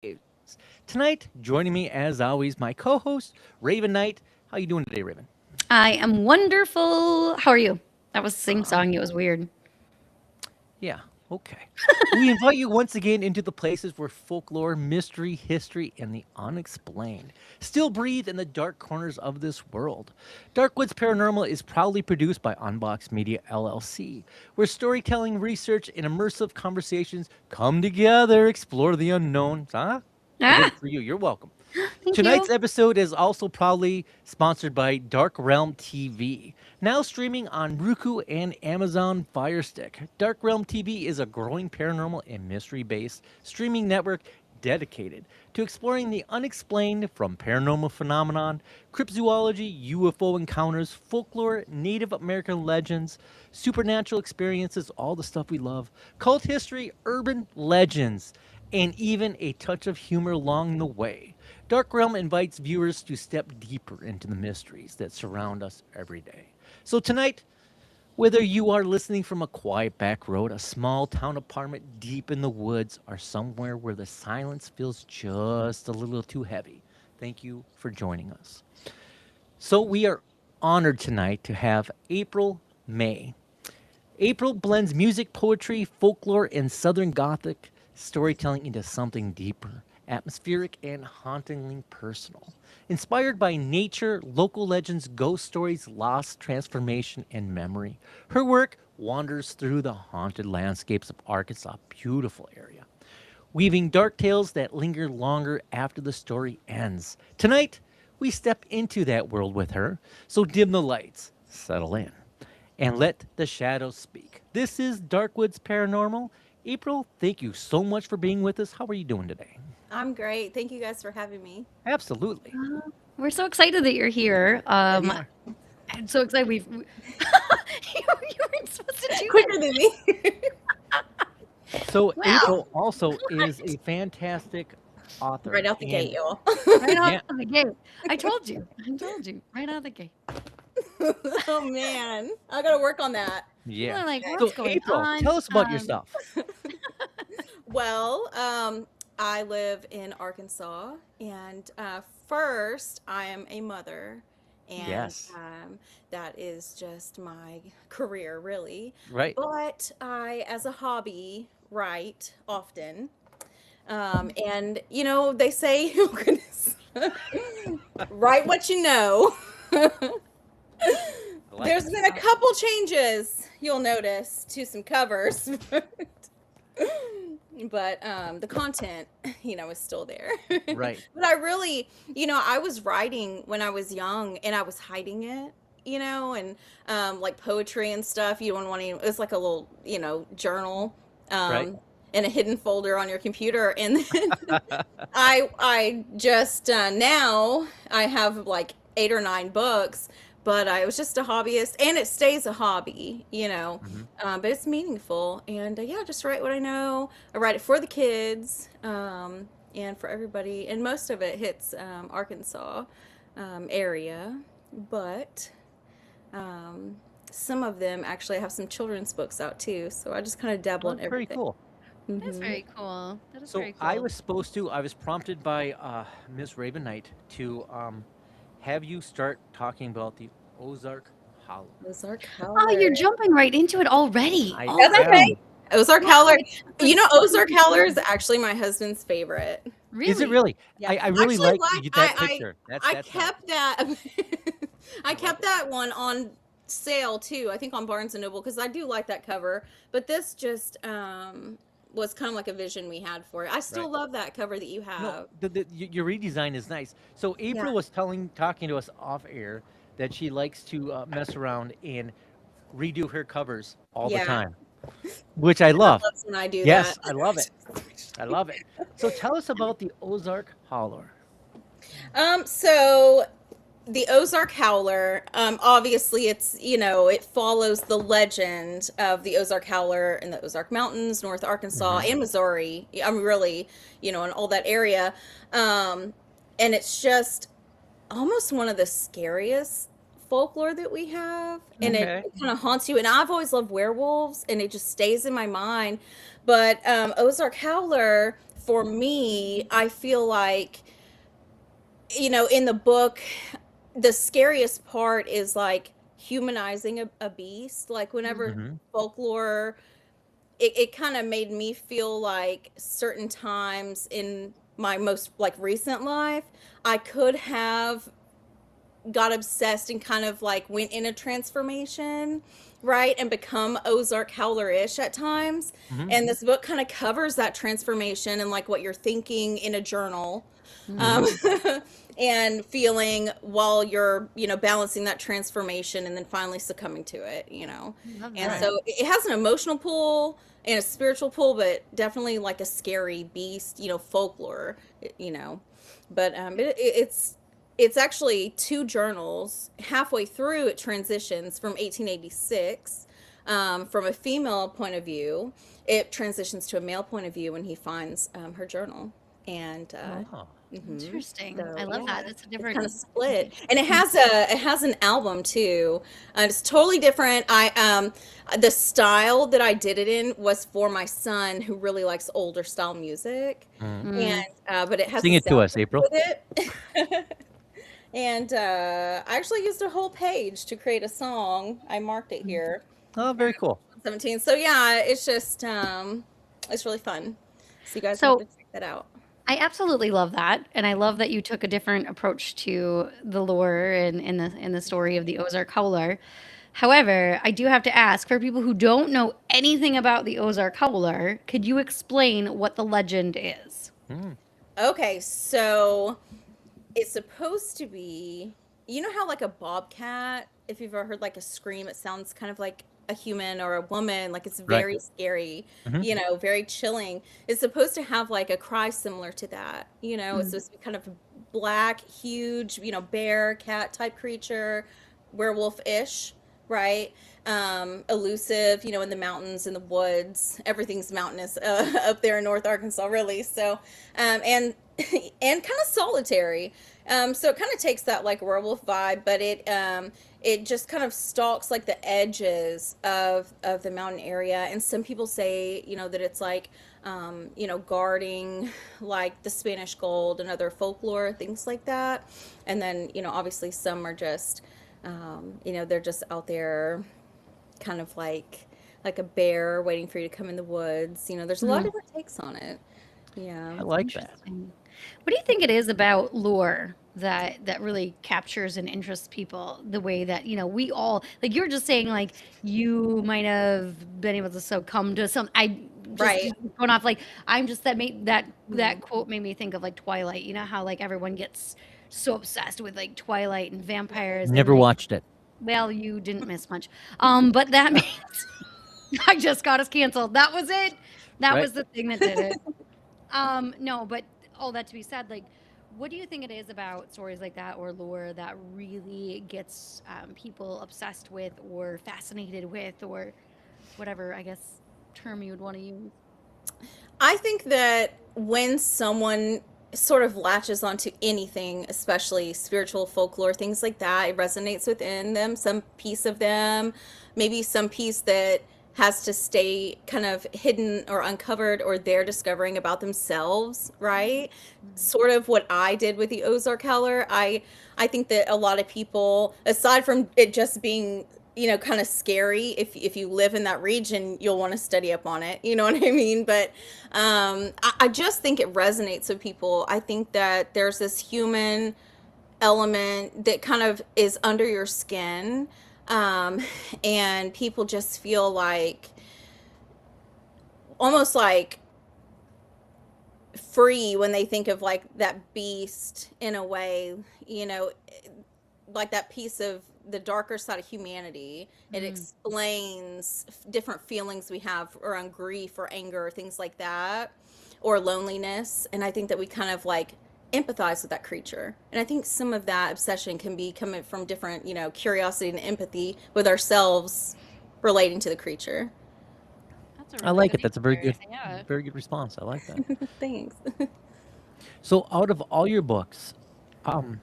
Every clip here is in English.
Waves. Tonight, joining me as always, my co-host Raven Knight. How you doing today, Raven? I am wonderful. How are you? That was sing Um, song. It was weird. yeah, okay. We invite you once again into the places where folklore, mystery, history, and the unexplained still breathe in the dark corners of this world. DarkWoods Paranormal is proudly produced by Unbox Media LLC, where storytelling, research, and immersive conversations come together, explore the unknown. Huh? I did Ah, it for you. You're welcome. thank Tonight's you. episode is also proudly sponsored by Dark Realm TV, now streaming on Roku and Amazon Fire Stick. Dark Realm TV is a growing paranormal and mystery based streaming network dedicated to exploring the unexplained from paranormal phenomenon, cryptozoology, UFO encounters, folklore, Native American legends, supernatural experiences, all the stuff we love, cult history, urban legends, and even a touch of humor along the way. Dark Realm invites viewers to step deeper into the mysteries that surround us every day. So tonight, whether you are listening from a quiet back road, a small town apartment deep in the woods, or somewhere where the silence feels just a little too heavy, thank you for joining us. So we are honored tonight to have April May. April blends music, poetry, folklore, and Southern Gothic storytelling into something deeper, atmospheric, and hauntingly personal. Inspired by nature, local legends, ghost stories, loss, transformation, and memory, her work wanders through the haunted landscapes of Arkansas' beautiful area, weaving dark tales that linger longer after the story ends. Tonight, we step into that world with her, so dim the lights, settle in, and let the shadows speak. This is Darkwoods Paranormal. April, thank you so much for being with us. How are you doing today? I'm great. Thank you guys for having me. Absolutely. We're so excited that you're here. We are. I'm so excited. You weren't supposed to do Quicker than me. So, that. April also Well, is a fantastic author. Right out the And gate, y'all. right out yeah, of the gate. I told you. I told you. Right out of the gate. Oh man, I gotta work on that. People yeah. are like, So, what's going April, on? tell us about yourself. Well, I live in Arkansas, and first, I am a mother, and Yes. that is just my career, really. Right. But I, as a hobby, write often. And they say, oh goodness, write what you know. I like There's it. been a couple changes you'll notice to some covers, but the content, is still there. Right. But I really, I was writing when I was young and I was hiding it. And like poetry and stuff. You don't want to. It's like a little, journal, Right. in a hidden folder on your computer, and then I just now I have like 8 or 9 books, but I was just a hobbyist, and it stays a hobby. Mhm. But it's meaningful, and yeah, just write what I know. I write it for the kids, and for everybody, and most of it hits Arkansas area, but um, some of them actually have some children's books out too. So I just kind of dabble Oh, in that's very everything. cool. That's Hmm. very cool. That is So very I cool. was supposed to. I was prompted by Miss Raven Knight to have you start talking about the Ozark Hollow. Ozark Oh, you're Howler. jumping right into it already. I That's am. Already. okay. Ozark Wow. Howler. It's like Ozark Howler is actually my husband's favorite. Is it really. really? Yeah, I I really actually like that picture. I That's nice. kept that. I I love kept it. that one on sale too. I think on Barnes and Noble because I do like that cover. But this just was kind of like a vision we had for it. I Right. still love that cover that you No, have. your redesign is nice. So Yeah. April was talking to us off air that she likes to mess around and redo her covers all the Yeah. time, which I Everyone love. loves when I do that. Yes, I love it. I love it. So tell us about the Ozark Holler. So the Ozark Howler, obviously it follows the legend of the Ozark Howler in the Ozark Mountains, North Arkansas Hmm. and Missouri. I'm really, in all that area. Um, and it's just almost one of the scariest folklore that we have, and it, Okay. it kind of haunts you, and I've always loved werewolves, and it just stays in my mind. But Ozark Howler for me, I feel like, in the book, the scariest part is like humanizing a beast. Like whenever Hmm. folklore, it kind of made me feel like certain times in my most like recent life, I could have got obsessed and kind of like went in a transformation, right? And become Ozark Howler-ish at times. Hmm. And this book kind of covers that transformation and like what you're thinking in a journal. Hmm. Um, and feeling while you're, balancing that transformation and then finally succumbing to it. Love And that. Right. so it has an emotional pull and a spiritual pull, but definitely like a scary beast, folklore, you know. But it's actually two journals. Halfway through, it transitions from 1886, from a female point of view. It transitions to a male point of view when he finds her journal, and Oh. Interesting. I so love yeah, that. That's a it's kind different. of split, and it has an album too. It's totally different. The style that I did it in was for my son who really likes older style music, Mm. and Mm. but it has a Sing it to us, soundtrack April. with it. And I actually used a whole page to create a song. I marked it here, Oh, very cool. 17. So yeah, it's just it's really fun. So you guys will have So to check that out. I absolutely love that, and I love that you took a different approach to the lore and in the story of the Ozark Howler. However, I do have to ask for people who don't know anything about the Ozark Howler, could you explain what the legend is? Mm. Okay, so it's supposed to be, how like a bobcat, if you've ever heard like a scream, it sounds kind of like a human or a woman, like it's Right. very scary, Hmm. very chilling. It's supposed to have like a cry similar to that, it's Mm. supposed to be kind of black, huge, bear, cat type creature, werewolf-ish, right? Elusive, in the mountains, in the woods. Everything's mountainous up there in North Arkansas, really. So, and and kind of solitary. So it kind of takes that like werewolf vibe, but it just kind of stalks like the edges of the mountain area. And some people say, that it's like, guarding like the Spanish gold and other folklore things like that. And then, obviously some are just, they're just out there kind of like a bear waiting for you to come in the woods. There's a lot of Mm. different takes on it. Yeah. I like that. Interesting. What do you think it is about lore that really captures and interests people the way that, we all like you're just saying like you might have been able to succumb to some I just Right. going off like I'm just that made that Mhm. quote made me think of like Twilight. You know how like everyone gets so obsessed with like Twilight and vampires and Never like watched it. well, you didn't miss much. But that means I just got us canceled. That was it. That Right. was the thing that did it. No, but all that to be said, like, what do you think it is about stories like that or lore that really gets people obsessed with or fascinated with or whatever, I guess, term you would want to use? I think that when someone sort of latches onto anything, especially spiritual folklore, things like that, it resonates within them, some piece of them, maybe some piece that has to stay kind of hidden or uncovered or they're discovering about themselves, right? Mhm. Sort of what I did with the Ozark Howler. I think that a lot of people, aside from it just being kind of scary, if you live in that region, you'll want to study up on it. You know what I mean? But I just think it resonates with people. I think that there's this human element that kind of is under your skin, um, and people just feel like almost like free when they think of like that beast in a way, you know, like that piece of the darker side of humanity. It Mm. explains different feelings we have around grief or anger or things like that, or loneliness. And I think that we kind of like empathize with that creature. And I think some of that obsession can be coming from different, curiosity and empathy with ourselves relating to the creature. That's a I really like good it. That's a answer. Yeah. very good response. I like that. Thanks. So, out of all your books, um,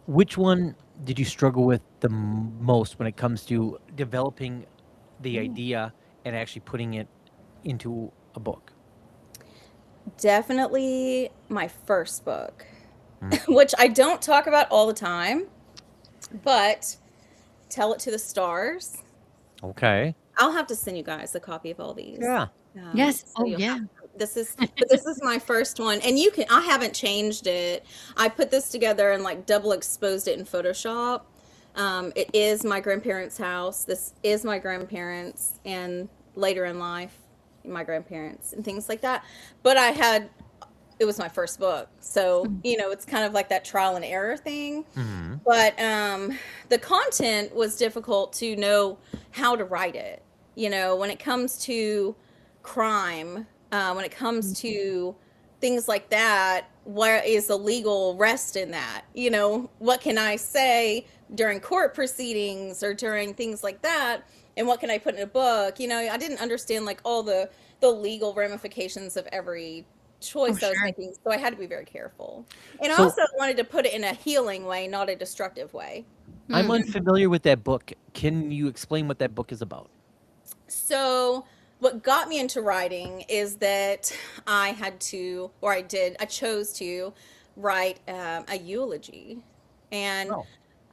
which one did you struggle with the most when it comes to developing the Ooh. idea and actually putting it into a book? definitely my first book, Mm, which I don't talk about all the time, but Tell It to the Stars. okay. I'll have to send you guys a copy of all these. Yeah. Yes. So Oh, you'll yeah. have this is my first one, and you can I haven't changed it. I put this together and like double exposed it in Photoshop. It is my grandparents' house. This is my grandparents, and later in life, my grandparents and things like that. But it was my first book, so it's kind of like that trial and error thing. Hmm. But the content was difficult to know how to write it. When it comes to crime, when it comes to things like that, where is the legal rest in that? What can I say during court proceedings or during things like that? And what can I put in a book? I didn't understand like all the legal ramifications of every Oh, choice I was sure. making, so I had to be very careful. And I So also wanted to put it in a healing way, not a destructive way. I'm Mm. unfamiliar with that book. Can you explain what that book is about? So, what got me into writing is that I chose to write a eulogy. And Oh,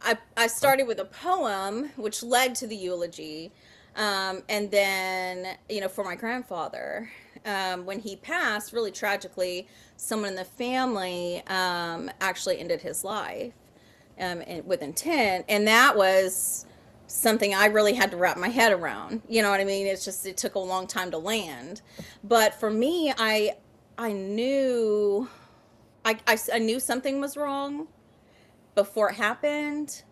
I okay. started with a poem, which led to the eulogy. And then, for my grandfather, when he passed, really tragically, someone in the family actually ended his life with intent. And that was something I really had to wrap my head around. You know what I mean? It took a long time to land. But for me, I knew, I knew something was wrong before it happened,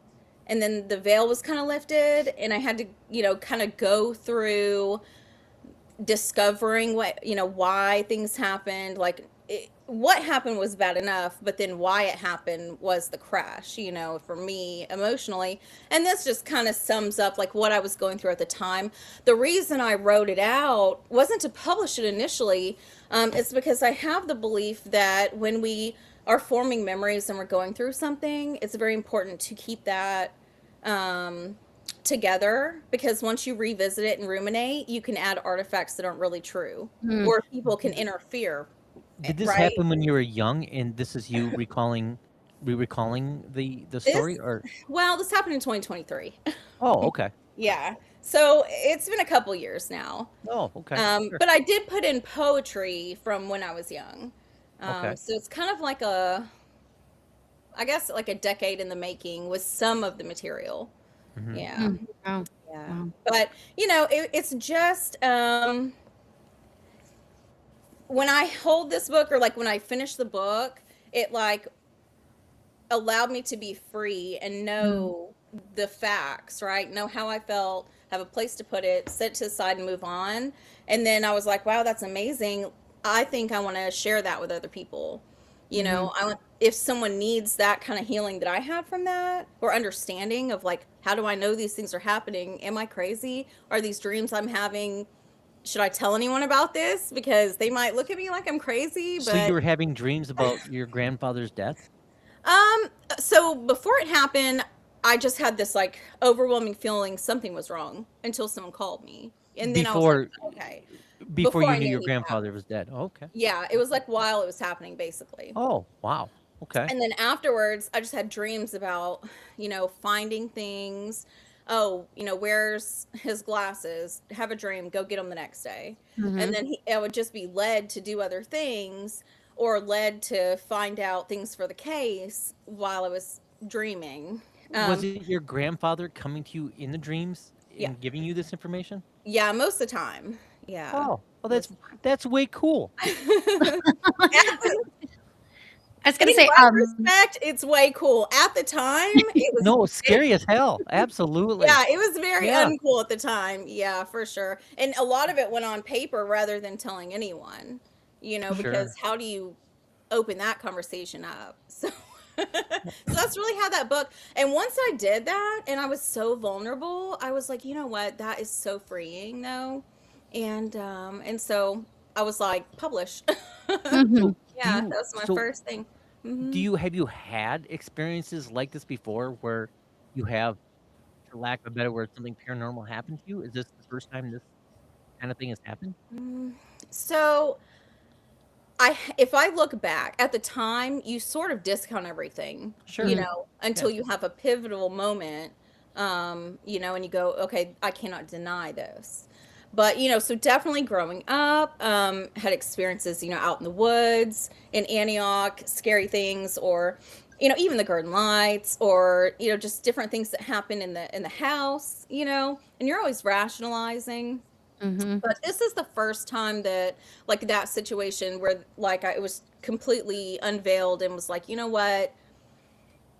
and then the veil was kind of lifted, and I had to kind of go through discovering why things happened. Like what happened was bad enough, but then why it happened was the crash, for me emotionally. And this just kind of sums up like what I was going through at the time. The reason I wrote it out wasn't to publish it initially. It's because I have the belief that when we are forming memories and we're going through something, it's very important to keep that um, together, because once you revisit it and ruminate, you can add artifacts that aren't really true, Mm. or people can Did, interfere, did this right? happen when you were young, and this is you recalling the This, story, or? well, this happened in 2023. Oh, okay. Yeah. So it's been a couple years now. Oh, okay. Sure. But I did put in poetry from when I was young. Okay. So it's kind of like I guess, like a decade in the making with some of the material. Hmm. Yeah. Mm. Wow. Yeah. Wow. But, it's just, when I hold this book, or like when I finish the book, it like allowed me to be free and Mm. know the facts, right? Know how I felt, have a place to put it, set it to the side and move on. And then I was like, wow, that's amazing. I think I want to share that with other people. Mhm. If someone needs that kind of healing that I had from that, or understanding of like, how do I know these things are happening? Am I crazy? Are these dreams I'm having? Should I tell anyone about this? Because they might look at me like I'm crazy, So you but were having dreams about your grandfather's death? Um, so before it happened, I just had this like overwhelming feeling something was wrong until someone called me. And then I was like, Before okay. before Before you I knew knew your anything grandfather happened. was dead. Oh, okay. Yeah, it was like while it was happening, basically. Oh, wow. Okay. And then afterwards, I just had dreams about, finding things. Oh, where's his glasses? Have a dream, go get them the next day. And Mhm. then I would just be led to do other things, or led to find out things for the case while I was dreaming. Was it your grandfather coming to you in the dreams Yeah. and giving you this information? Yeah, most of the time. Yeah. Oh, well, Most of that's way cool. the time. I was gonna In say, retrospect, it's way cool. At the time, No, scary as hell. Absolutely. yeah, it was very Yeah, uncool at the time. Yeah, for sure. And a lot of it went on paper rather than telling anyone, because sure. how do you open that conversation up? So that's really how that book. And once I did that and I was so vulnerable, I was like, you know what? That is so freeing though. And so I was like, publish. mhm. So Yeah, that was my first thing. do Hmm. you have you had experiences like this before where you have, for lack of a better word, something paranormal happened to you? Is this the first time this kind of thing has happened? So if I look back at the time, you sort of discount everything, Sure. until Yeah. you have a pivotal moment, and you go, okay, I cannot deny this. But, so definitely growing up, had experiences, out in the woods in Antioch, scary things, or, even the garden lights, or, just different things that happen in the house, and you're always rationalizing. Mm-hmm. But this is the first time that, like, that situation where, like, it was completely unveiled and was like, you know what,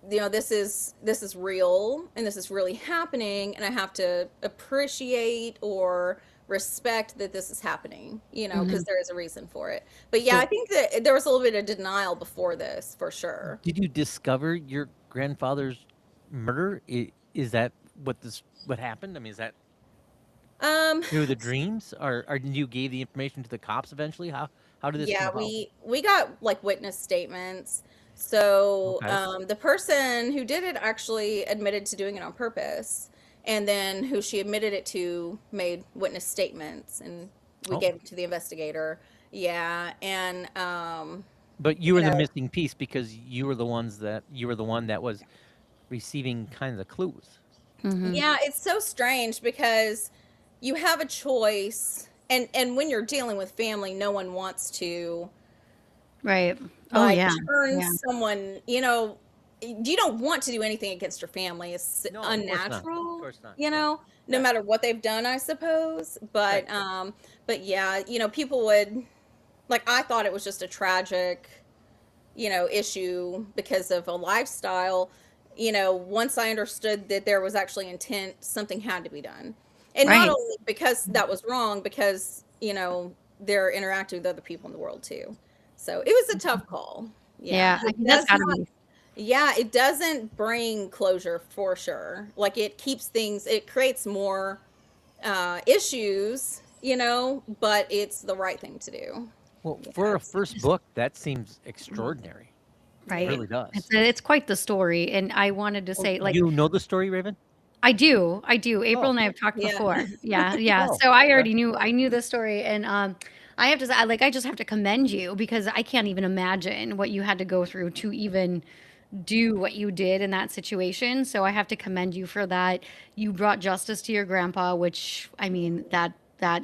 this is real and this is really happening, and I have to appreciate or respect that this is happening, Mm-hmm. because there is a reason for it. But yeah, I So, think that there was a little bit of denial before this, for sure. did you discover your grandfather's murder? Is that what happened? I mean, is that Um, through the dreams, or did you gave the information to the cops eventually? How did this come Yeah, about? we got like witness statements. So Okay. the person who did it actually admitted to doing it on purpose, and then who she admitted it to made witness statements, and we Oh, gave it to the investigator. Yeah, and but you you were the know, missing piece because you were the one that was receiving kind of the clues. Mm-hmm. yeah, it's so strange because you have a choice, and when you're dealing with family, no one wants to Right. Oh like yeah. turn Yeah. someone, you don't want to do anything against your family. It's No, of course not. Of unnatural, course not. Yeah. no Yeah. matter what they've done, I suppose. Right. But yeah, people would, like, I thought it was just a tragic, issue because of a lifestyle. Once I understood that there was actually intent, something had to be done. And not Right. only because that was wrong, because, they're interacting with other people in the world too. So it was a tough call. Yeah. Yeah. I It mean, that's does gotta not, be yeah, it doesn't bring closure for sure. Like, it creates more issues, but it's the right thing to do. Well, Yeah. for a first book, that seems extraordinary. It right. Yeah. really does. It's quite the story, and I wanted to Oh, say, like, you know the story, Raven? I do, I do. April Oh, and I have talked Yeah. before. Yeah, yeah. oh, So okay. I knew the story, and I have to say, I just have to commend you because I can't even imagine what you had to go through to even do what you did in that situation. So I have to commend you for that. You brought justice to your grandpa, which I mean that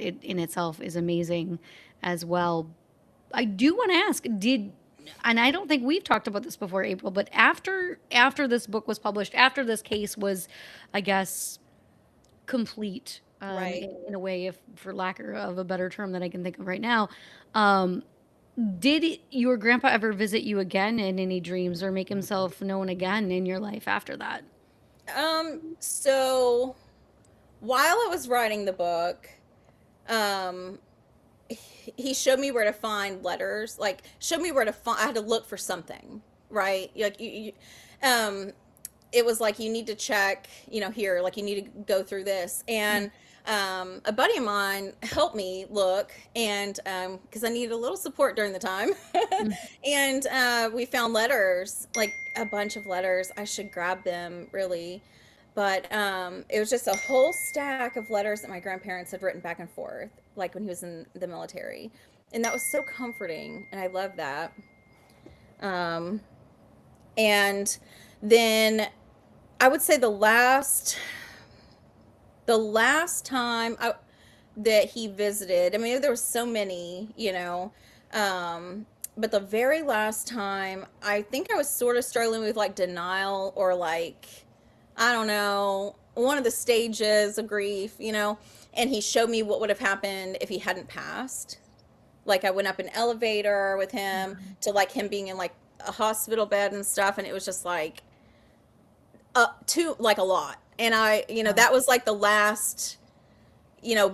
it in itself is amazing as well. I do want to ask, did and I don't think we've talked about this before, April, but after this book was published, after this case was, I guess, complete, Right. in a way, if for lack of a better term that I can think of right now, um, did your grandpa ever visit you again in any dreams or make himself known again in your life after that? So while I was writing the book, um, he showed me where to find letters, like showed me where to find, I had to look for something, right? Like um, it was like, you need to check, here, like you need to go through this. And a buddy of mine helped me look, and because I needed a little support during the time. Mm. And we found letters, like a bunch of letters. I should grab them, really. But it was just a whole stack of letters that my grandparents had written back and forth, like when he was in the military. And that was so comforting, and I love that. Um, and then I would say the last time that he visited, I mean, there were so many, but the very last time, I think I was sort of struggling with like denial, or like, I don't know, one of the stages of grief, and he showed me what would have happened if he hadn't passed. Like, I went up an elevator with him to, like, him being in like a hospital bed and stuff, and it was just like, to like a lot. And that was like the last,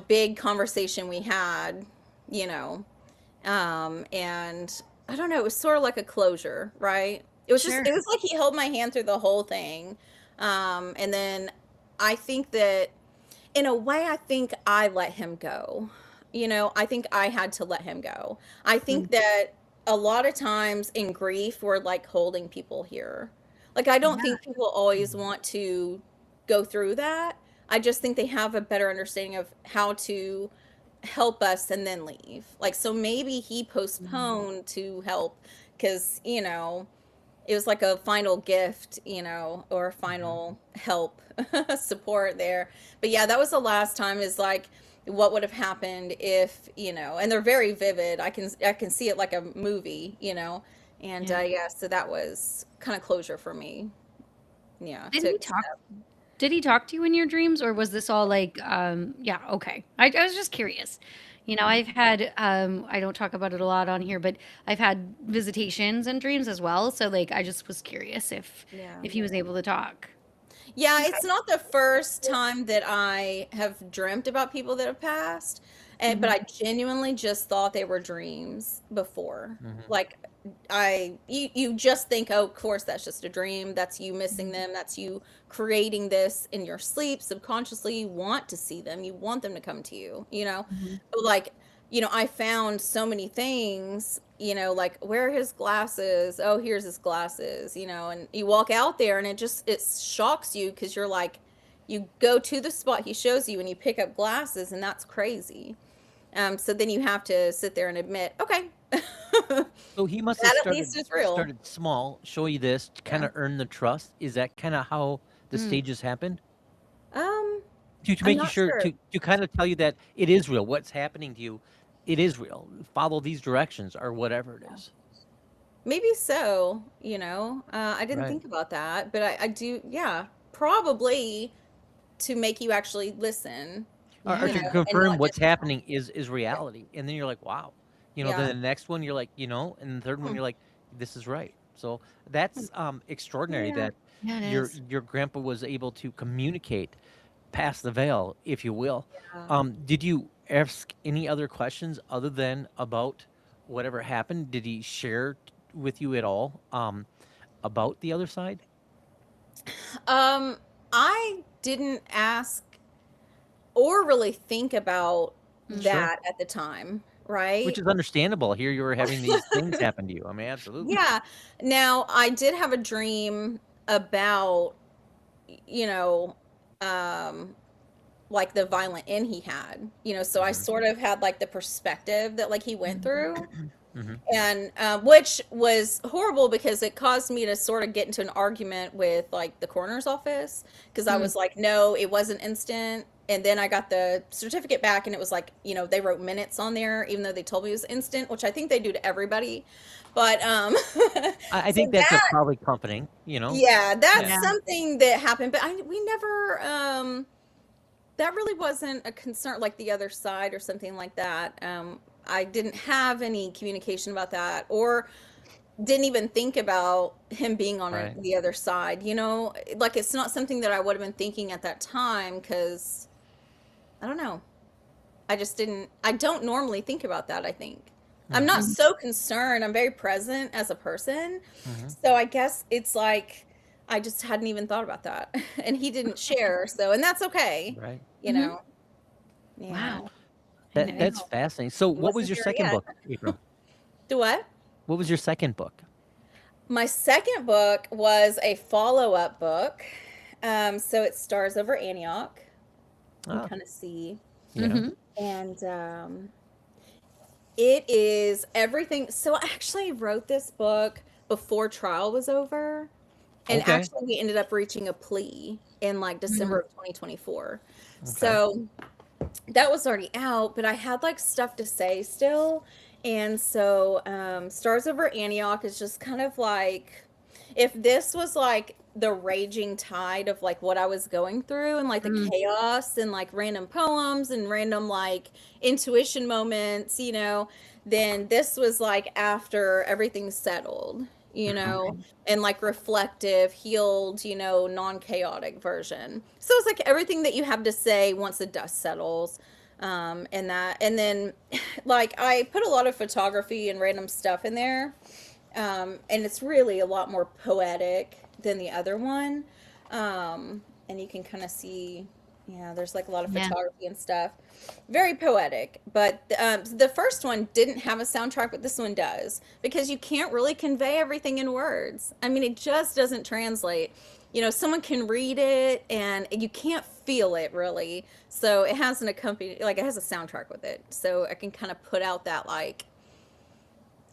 big conversation we had, you know. And I don't know, it was sort of like a closure, right? Sure. It was like he held my hand through the whole thing. And then I think that, in a way, I think I let him go. I think I had to let him go. I Mm. think that a lot of times in grief, we're like holding people here. Like, I don't Yeah. think people always Mhm. want to go through that. I just think they have a better understanding of how to help us and then leave. Like, so maybe he Mm. postponed to help because, it was like a final gift, or a Mhm. final help support there. But yeah, that was the last time, is like what would have happened if, and they're very vivid. I can see it like a movie. And Yeah. yeah, so that was kind of closure for me. Yeah, Did to he talk accept. Did he talk to you in your dreams, or was this all like, yeah, okay. I was just curious. I've had, I don't talk about it a lot on here, but I've had visitations and dreams as well. So like, I just was curious Yeah. if he was able to talk. Yeah, Okay. it's not the first time that I have dreamt about people that have passed, but Hmm. I genuinely just thought they were dreams before. Mhm. Like, you just think, oh, of course that's just a dream. That's you missing Hmm. them. That's you creating this in your sleep. Subconsciously, you want to see them. You want them to come to you. Hmm. But like, I found so many things, like, where are his glasses? Oh, here's his glasses, and you walk out there and it shocks you because you're like, you go to the spot he shows you and you pick up glasses, and that's crazy. So then you have to sit there and admit, okay, that So he must have at least started is real. started small, show you this to Yeah. kinda earn the trust. Is that kinda how the Mm. stages happened? Um, To I'm make you not sure sure. to kinda tell you that it is real, what's happening to you, it is real. Follow these directions or whatever it is. Maybe so, I didn't Right. think about that, but I do, yeah, probably to make you actually listen, Or to Yeah. and confirm not what's just, happening is yeah, reality, and then you're like, "Wow." Then yeah. the next one, you're like, and the third one, Hmm. you're like, "This is right." So, that's, extraordinary Yeah. that Yeah, it your is. your grandpa was able to communicate past the veil, if you will. Yeah. Did you ask any other questions other than about whatever happened? Did he share with you at all, about the other side? Um, I didn't ask or really think about Mm. Sure. that at the time, Which right? is understandable. Here you were having these things happen to you. I mean, absolutely. Yeah. Now, I did have a dream about, you know, um, like the violent end he had, so I Mhm. sort of had like the perspective that like he went Mhm. through. Mhm. And which was horrible because it caused me to sort of get into an argument with like the coroner's office, because I Mm. was like, no, it wasn't instant. And then I got the certificate back and it was like, they wrote minutes on there even though they told me it was instant, which I think they do to everybody. But I so think that's a that, probably comforting, you know? yeah, that's Yeah. Yeah. something that happened, but we never that really wasn't a concern like the other side or something like that. I didn't have any communication about that, or didn't even think about him being on Right. the other side. Like, it's not something that I would have been thinking at that time, because I don't know. I just didn't. I don't normally think about that. I think I'm Mhm. not Mhm. so concerned. I'm very present as a person, Mhm. so I guess it's like I just hadn't even thought about that, and he didn't share. So, and that's okay. Right. You Mhm. know. Yeah. Wow. I know. That's No, fascinating. So he what was wasn't your there second yet. book, April? Do what? What was your second book? My second book was a follow-up book. So it stars over Antioch. You Ah, kind of see. yeah. Mhm. And it is everything. So I actually wrote this book before trial was over. And Okay. actually, we ended up reaching a plea in like Mm. December of 2024. Okay. So that was already out, but I had like stuff to say still. And so Stars Over Antioch is just kind of like, if this was like the raging tide of like what I was going through, and like the Mm. chaos and like random poems and random like intuition moments, then this was like after everything settled, Mhm. Okay. and like reflective, healed, non-chaotic version. So it's like everything that you have to say once the dust settles. And then like I put a lot of photography and random stuff in there. And it's really a lot more poetic than the other one. And you can kind of see, yeah, there's like a lot of Yeah. photography and stuff. Very poetic. But the first one didn't have a soundtrack, but this one does, because you can't really convey everything in words. I mean, it just doesn't translate. someone can read it and you can't feel it really. So it has an accompany, like it has a soundtrack with it. So I can kind of put out that like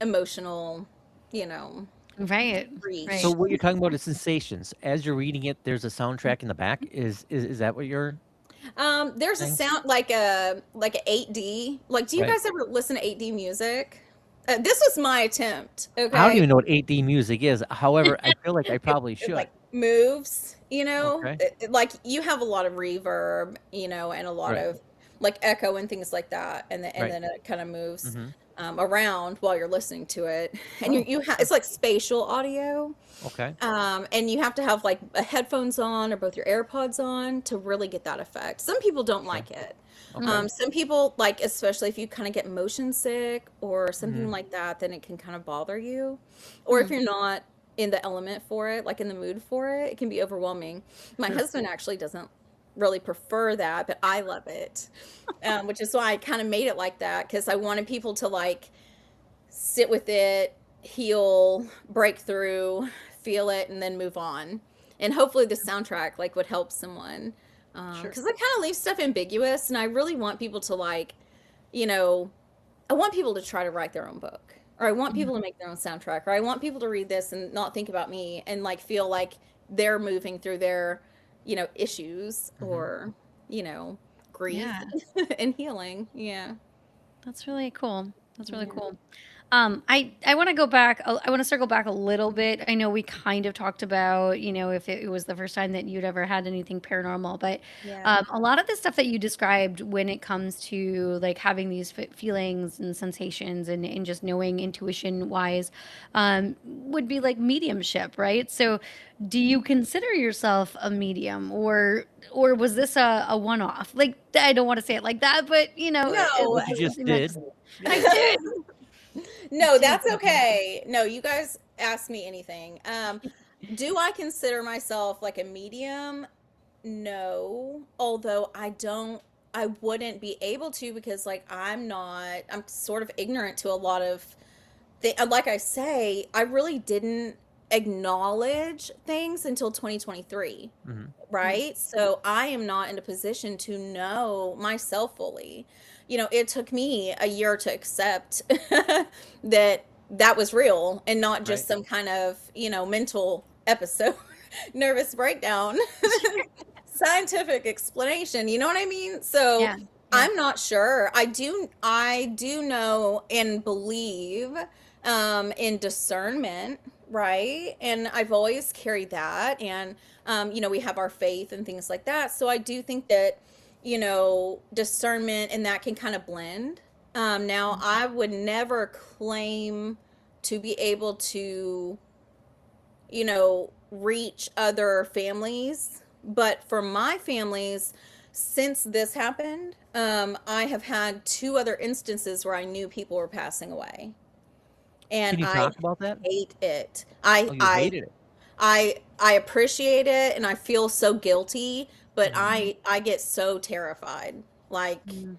emotional, you know, Right. So Right. reach. what you're talking about is sensations. As you're reading it, there's a soundtrack in the back. Is that what you're There's a saying? sound like a 8D. Like, do you Right. guys ever listen to 8D music? This was my attempt. I don't Okay, even know what 8D music is. However, I feel like I probably it should. like moves. Okay. Like you have a lot of reverb, and a lot Right. of like echo and things like that, and Right. then it kind of moves Mhm. around while you're listening to it, and Oh, it's like spatial audio. okay. And you have to have like headphones on or both your AirPods on to really get that effect. Some people don't Okay. like it. Okay. Some people like, especially if you kind of get motion sick or something Mhm. like that, then it can kind of bother you. Or if Mm. you're not in the element for it, like in the mood for it, it can be overwhelming. My Sure. husband actually doesn't really prefer that, but I love it, which is why I kind of made it like that because I wanted people to like sit with it, heal, break through, feel it, and then move on. And hopefully the soundtrack like would help someone. Sure. Because I kind of leave stuff ambiguous, and I really want people to like, you know, I want people to try to write their own book, or I want Mhm. people to make their own soundtrack, or I want people to read this and not think about me and like feel like they're moving through their, issues Mhm. or, you know, grief Yeah. and healing. Yeah. That's really cool. That's really Yeah. cool. I want to go back. I want to circle back a little bit. I know we kind of talked about, if it was the first time that you'd ever had anything paranormal, but Yeah. a lot of the stuff that you described when it comes to like having these feelings and sensations and just knowing intuition wise, would be like mediumship, right? So, do you consider yourself a medium, or was this a one off? Like, I don't want to say it like that, but No. What you it's just something that's. did. I Yeah. did. I No, did. that's okay. No, you guys ask me anything. Do I consider myself like a medium? No, although I wouldn't be able to because like I'm sort of ignorant to a lot of like I say, I really didn't acknowledge things until 2023, Mhm. Mm. right? So I am not in a position to know myself fully. It took me a year to accept that that was real and not just Right. some kind of, mental episode, nervous breakdown, scientific explanation. You know what I mean? So Yeah, yeah. I'm not sure. I do know and believe in discernment, right? And I've always carried that. And, we have our faith and things like that. So I do think that, discernment and that can kind of blend. Now, Mhm. I would never claim to be able to, reach other families. But for my families, since this happened, I have had two other instances where I knew people were passing away, and Can you I talk about that? hate it. I Oh, you I hated it. I appreciate it, and I feel so guilty, but Mhm. I get so terrified. Like, Mm.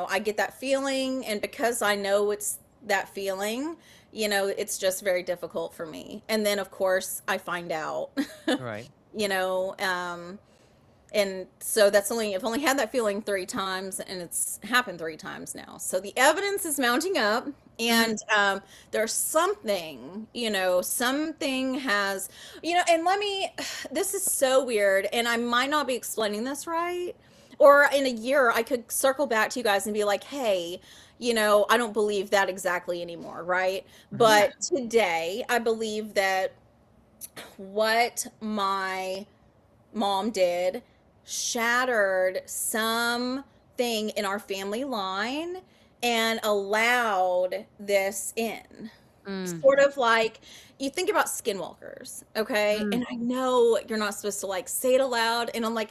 I get that feeling, and because I know it's that feeling, it's just very difficult for me. And then of course I find out, Right. you know, and so I've only had that feeling three times, and it's happened three times now. So the evidence is mounting up, Mhm. and there's something, something has, and this is so weird, and I might not be explaining this right. Or in a year, I could circle back to you guys and be like, hey, I don't believe that exactly anymore, right? Mhm. Yeah. But today, I believe that what my mom did shattered something in our family line and allowed this in. Mm. Sort of like you think about skinwalkers, okay? Mm. And I know you're not supposed to like say it aloud, and I'm like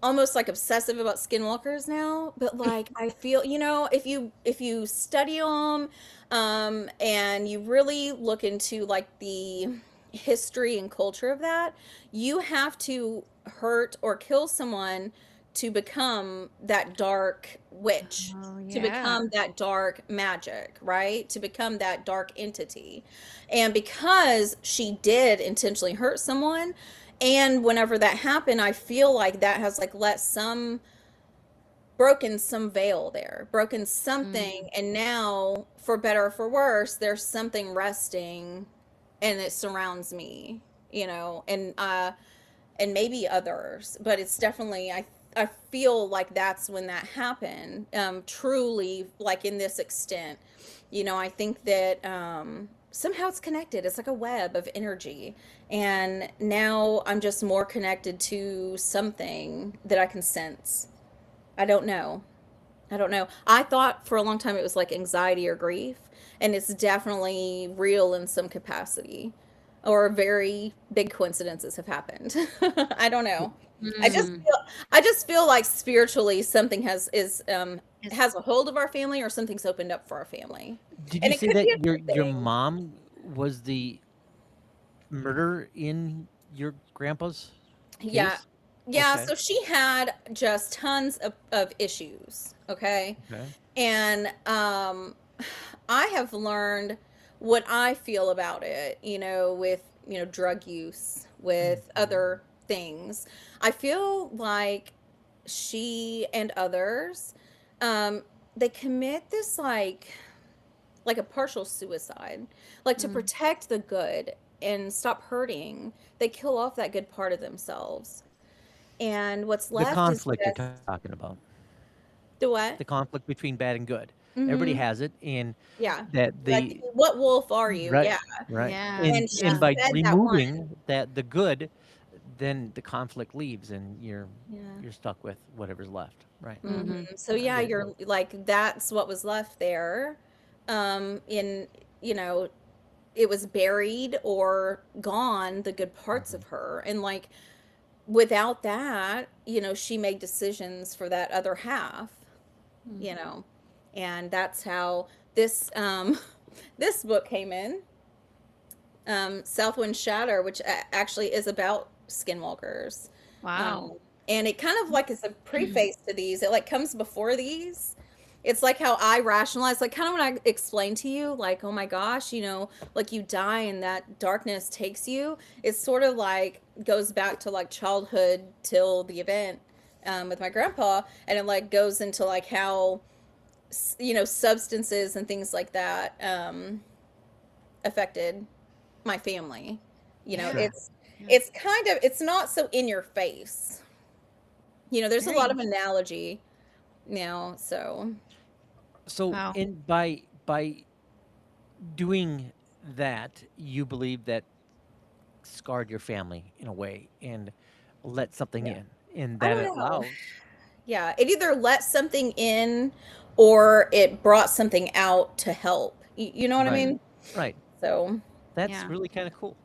almost like obsessive about skinwalkers now, but like I feel, if you study them and you really look into like the history and culture of that, you have to hurt or kill someone to become that dark witch, Oh, to yeah. become that dark magic, right? To become that dark entity. And because she did intentionally hurt someone, And whenever that happened, I feel like that has like broken some veil there, broken something, Mm. and now, for better or for worse, there's something resting, and it surrounds me, and maybe others, but it's definitely I feel like that's when that happened, truly, like in this extent. I think that somehow it's connected. It's like a web of energy, and now I'm just more connected to something that I can sense. I don't know. I don't know. I thought for a long time it was like anxiety or grief, and it's definitely real in some capacity, or very big coincidences have happened. I don't know. I just Mm. feel I just feel like spiritually something Is has a hold of our family, or something's opened up for our family. Did you And it say could be a that your good your thing. mom was the murderer in your grandpa's Yeah. case? Yeah, Okay. so she had just tons of issues, okay? Okay. And I have learned what I feel about it, with, drug use, with Mhm. other things. I feel like she and others, um, they commit this like a partial suicide, like to mm. protect the good and stop hurting. They kill off that good part of themselves. And what's The left is conflict you're just talking about, the what? the conflict between bad and good. Everybody Mm-hmm. has it, and Yeah. that Like, the what wolf are you? right, Yeah. right, Yeah. and And she and Yeah. by fed that one. removing that the good, then the conflict leaves, and Yeah. you're stuck with whatever's left. Right. Hmm. Mhm. So I yeah, get it. you're like, that's what was left there. In, it was buried or gone, the good parts Mhm. of her. And like, without that, she made decisions for that other half, Mm. you know. And that's how this this book came in. Southwind Shatter, which actually is about skinwalkers. Wow. Um, and it kind of like is a preface to these. It like comes before these. It's like how I rationalize, like kind of when I explain to you, like, oh my gosh, like you die and that darkness takes you. It's sort of like goes back to like childhood till the event, with my grandpa, and it like goes into like how substances and things like that affected my family. Yeah. Sure. Yeah. It's kind of, it's not so in your face. There's a Very lot of interesting. analogy now, so So, Wow. in by doing that, you believe that scarred your family in a way and let something yeah. in, and I that don't know. allows. Yeah, it either let something in or it brought something out to help. You know what I Right. mean? Right. So, That's Yeah. really kind of cool.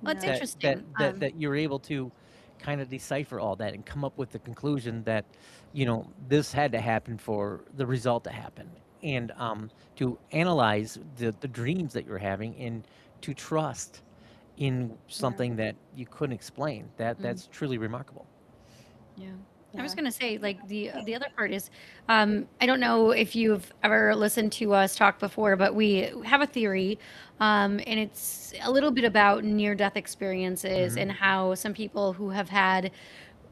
Well, it's yeah. interesting. That you're able to kind of decipher all that and come up with the conclusion that this had to happen for the result to happen, and to analyze the dreams that you're having, and to trust in Yeah. something that you couldn't explain. Mm. That's truly remarkable. Yeah. I was Yeah. gonna say, like the other part is, I don't know if you've ever listened to us talk before, but we have a theory, and it's a little bit about near-death experiences Hmm. and how some people who have had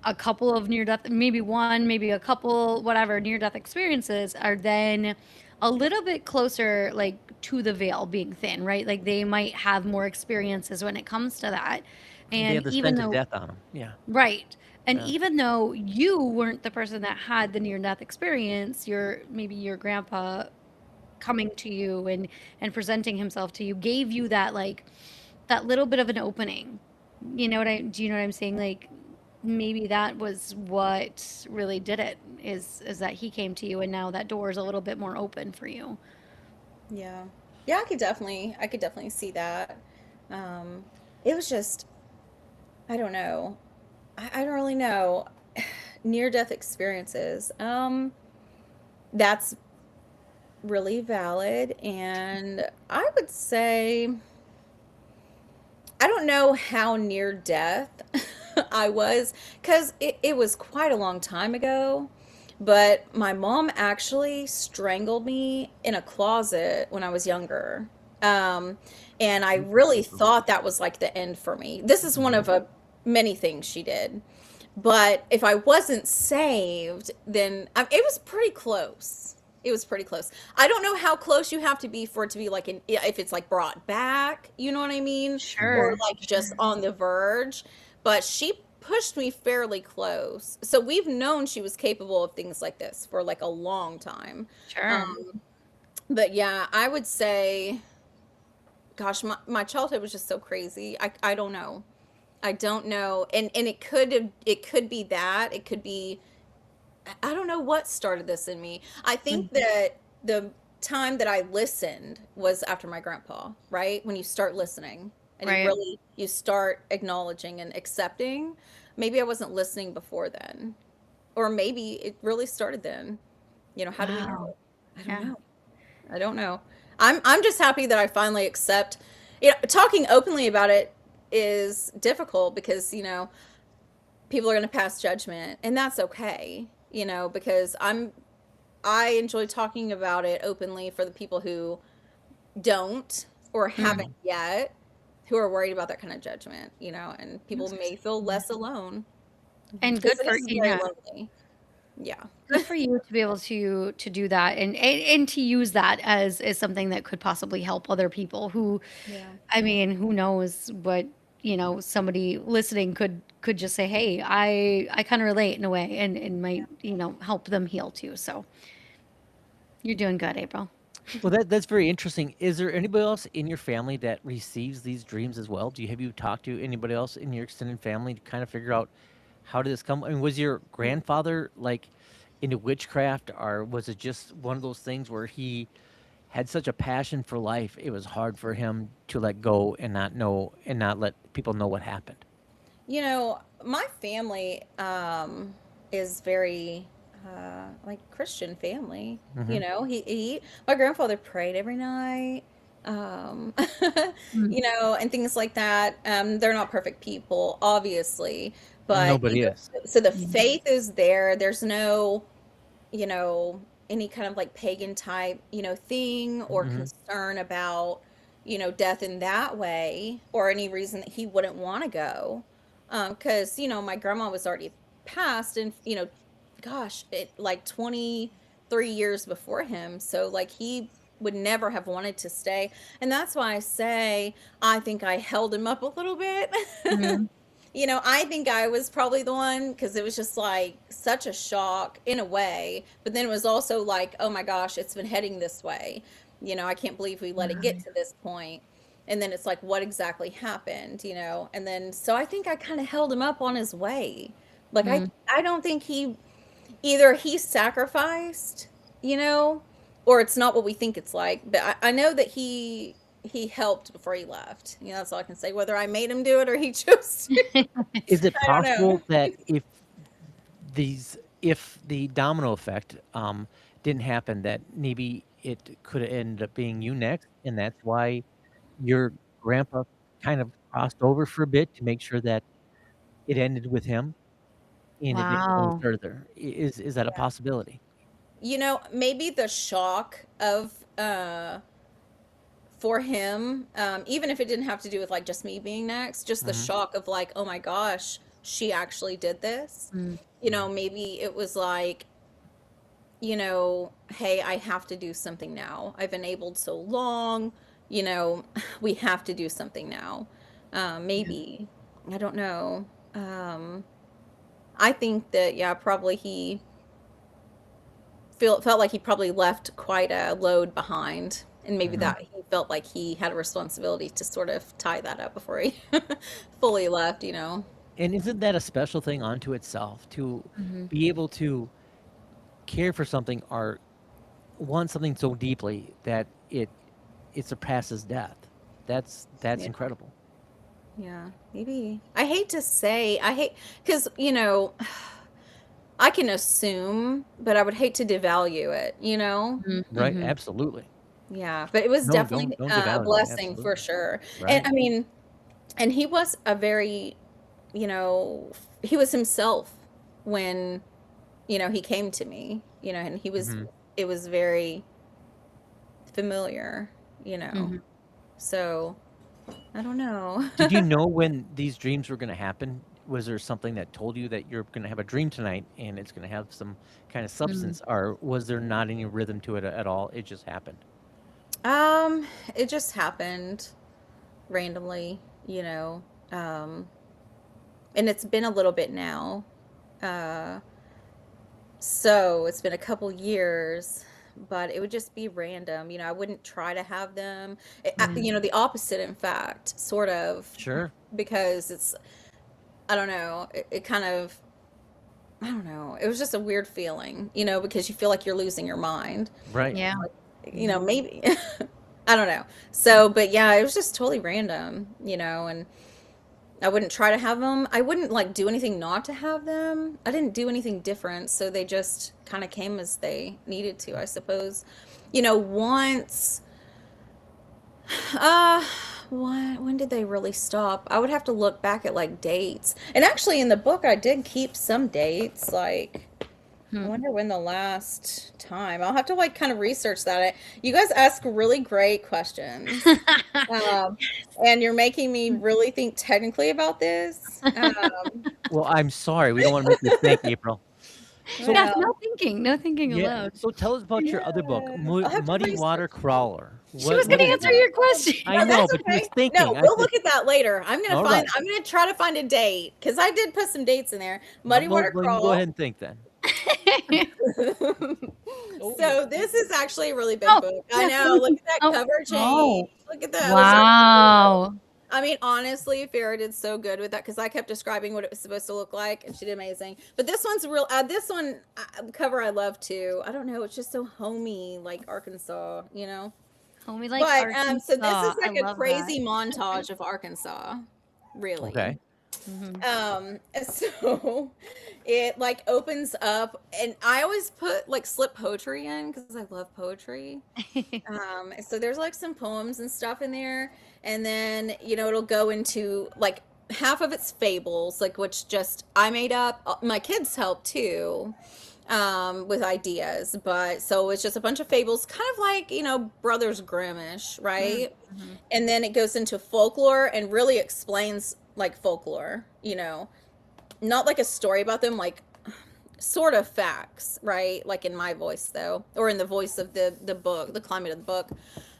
a couple of near-death, maybe one, maybe a couple, whatever, near-death experiences, are then a little bit closer, like to the veil being thin, right? Like they might have more experiences when it comes to that, They and have the even scent of though death on them. Yeah. right. And Yeah. even though you weren't the person that had the near death experience, your maybe your grandpa coming to you and presenting himself to you gave you that like that little bit of an opening. Do you know what I'm saying? Like maybe that was what really did it is that he came to you and now that door is a little bit more open for you. Yeah. Yeah, I could definitely see that. Um, it was just, I don't know. I don't really know. Near death experiences. That's really valid. And I would say, I don't know how near death I was, because it was quite a long time ago. But my mom actually strangled me in a closet when I was younger. Um, and I Ooh, really thought that was like the end for me. This is one of mhm. a many things she did. But if I wasn't saved, then it was pretty close. It was pretty close. I don't know how close you have to be for it to be like if it's like brought back, you know what I mean? Mhm. Or Sure. like just on the verge. But she pushed me fairly close. So we've known she was capable of things like this for like a long time. Sure. Um, but yeah, I would say, gosh, my childhood was just so crazy. I don't know. I don't know. And it could be that. It could be I don't know what started this in me. I think Mhm. that the time that I listened was after my grandpa, right? When you start listening and Right. you start acknowledging and accepting. Maybe I wasn't listening before then. Or maybe it really started then. How do we Wow. know? I don't Yeah. know. I don't know. I'm just happy that I finally accept. Talking openly about it is difficult because, people are going to pass judgment, and that's okay, because I enjoy talking about it openly for the people who don't or Mm. haven't yet, who are worried about that kind of judgment, and people That's- may feel yeah. less alone And because good it for is very yeah. lonely. Yeah. Good for you to be able to do that and to use that as something that could possibly help other people who Yeah. I mean, who knows what, somebody listening could just say, "Hey, I kind of relate in a way," and Yeah. might, help them heal too. So you're doing good, April. Well, that's very interesting. Is there anybody else in your family that receives these dreams as well? Have you talked to anybody else in your extended family to kind of figure out how did this come? I mean, was your grandfather like into witchcraft, or was it just one of those things where he had such a passion for life, it was hard for him to let go and not know and not let people know what happened? My family is very like Christian family. Hmm. My grandfather prayed every night. Um, Mm. and things like that. They're not perfect people, obviously, but Nobody is. so the Yeah. faith is there. There's no, you know, any kind of like pagan type, thing or Hmm. concern about, death in that way or any reason that he wouldn't want to go. Because, my grandma was already passed and, gosh, it like 23 years before him. So like he would never have wanted to stay. And that's why I say I think I held him up a little bit. Mhm. I think I was probably the one because it was just like such a shock in a way, but then it was also like, oh my gosh, it's been heading this way. I can't believe we let it get Right. to this point. And then it's like, what exactly happened, And then, so I think I kind of held him up on his way. Like, Mm. I don't think either he sacrificed, you know, or it's not what we think it's like. But I know that he helped before he left. That's all I can say. Whether I made him do it or he chose to, Is it I don't know. possible that if the domino effect didn't happen, that maybe it could have ended up being you next, and that's why your grandpa kind of crossed over for a bit to make sure that it ended with him and it didn't go any Wow. further? Is that a Yeah. possibility? Maybe the shock of for him, even if it didn't have to do with like just me being next, just the Mhm, shock of like, oh my gosh, she actually did this. Mm. mhm. Maybe it was like, hey, I have to do something now. I've enabled so long, you know, we have to do something now. Yeah. Maybe. I don't know. I think that, yeah, probably he felt like he probably left quite a load behind. And maybe Mhm. Mm. that he felt like he had a responsibility to sort of tie that up before he fully left. And isn't that a special thing unto itself to Mhm. be able to care for something or want something so deeply that it surpasses death? That's Yeah. incredible. Yeah. Maybe. I hate to say, because, I can assume, but I would hate to devalue it. Mhm. Right? Mhm. Absolutely. Yeah, but it was No, definitely don't a devalue it. blessing for Absolutely. sure. And Right. I mean, and he was a very, he was himself when, he came to me, and Mhm. it was very familiar. Mhm. So I don't know. Did you know when these dreams were gonna happen? was there something that told you that you're going to have a dream tonight and it's going to have some kind of Mm. substance, or was there not any rhythm to it at all? It just happened. Um, it just happened randomly, you know. Um, and it's been a little bit now. Uh, so it's been a couple years, but it would just be random. You know, I wouldn't try to have them. Mm. You know, the opposite, in fact, sort of, Sure. because it's, I don't know, it kind of, I don't know, it was just a weird feeling, you know, because you feel like you're losing your mind, Right. Yeah. you know, maybe. I don't know. So, but yeah, it was just totally random, you know, and I wouldn't try to have them. I wouldn't like do anything not to have them. I didn't do anything different, so they just kind of came as they needed to, I suppose. You know, once uh when did they really stop? I would have to look back at like dates. And actually in the book I did keep some dates, like I Hmm. wonder when the last time. I'll have to like kind of research that. You guys ask really great questions. Um, and you're making me really think technically about this. Well, I'm sorry. We don't want to make you think, April. So, Yeah, Well, no thinking yeah. allowed. So tell us about your other book, yeah, I'll have to Muddy research Water Crawler. She was What gonna is answer that? your question. I no, know, that's but she was okay. No, thinking. I we'll said, look at that later. all right. I'm gonna try to find a date because I did put some dates in there. Muddy Water Well, you go ahead Crawl. and think then. Oh, you're So this is actually a really big Oh, book. I yeah. know. Look at that Oh, cover change. oh, Look at that. I was trying to do it. wow. I mean, honestly, Farrah did so good with that because I kept describing what it was supposed to look like, and she did amazing. But this one's real. This one cover I love too. I don't know. It's just so homey, like Arkansas, you know. Homie like But so this Arkansas. is I like a love that. crazy montage of Arkansas, really. okay. Hmm. So it like opens up, and I always put like slip poetry in because I love poetry. So there's like some poems and stuff in there, and then you know it'll go into like half of it's fables, like which just I made up. My kids help too, with ideas, but so it's just a bunch of fables, kind of like you know Brothers Grimmish, right? Mm-hmm. And then it goes into folklore and really explains like folklore, you know, not like a story about them, like sort of facts, right? Like in my voice though, or in the voice of the book, the climate of the book.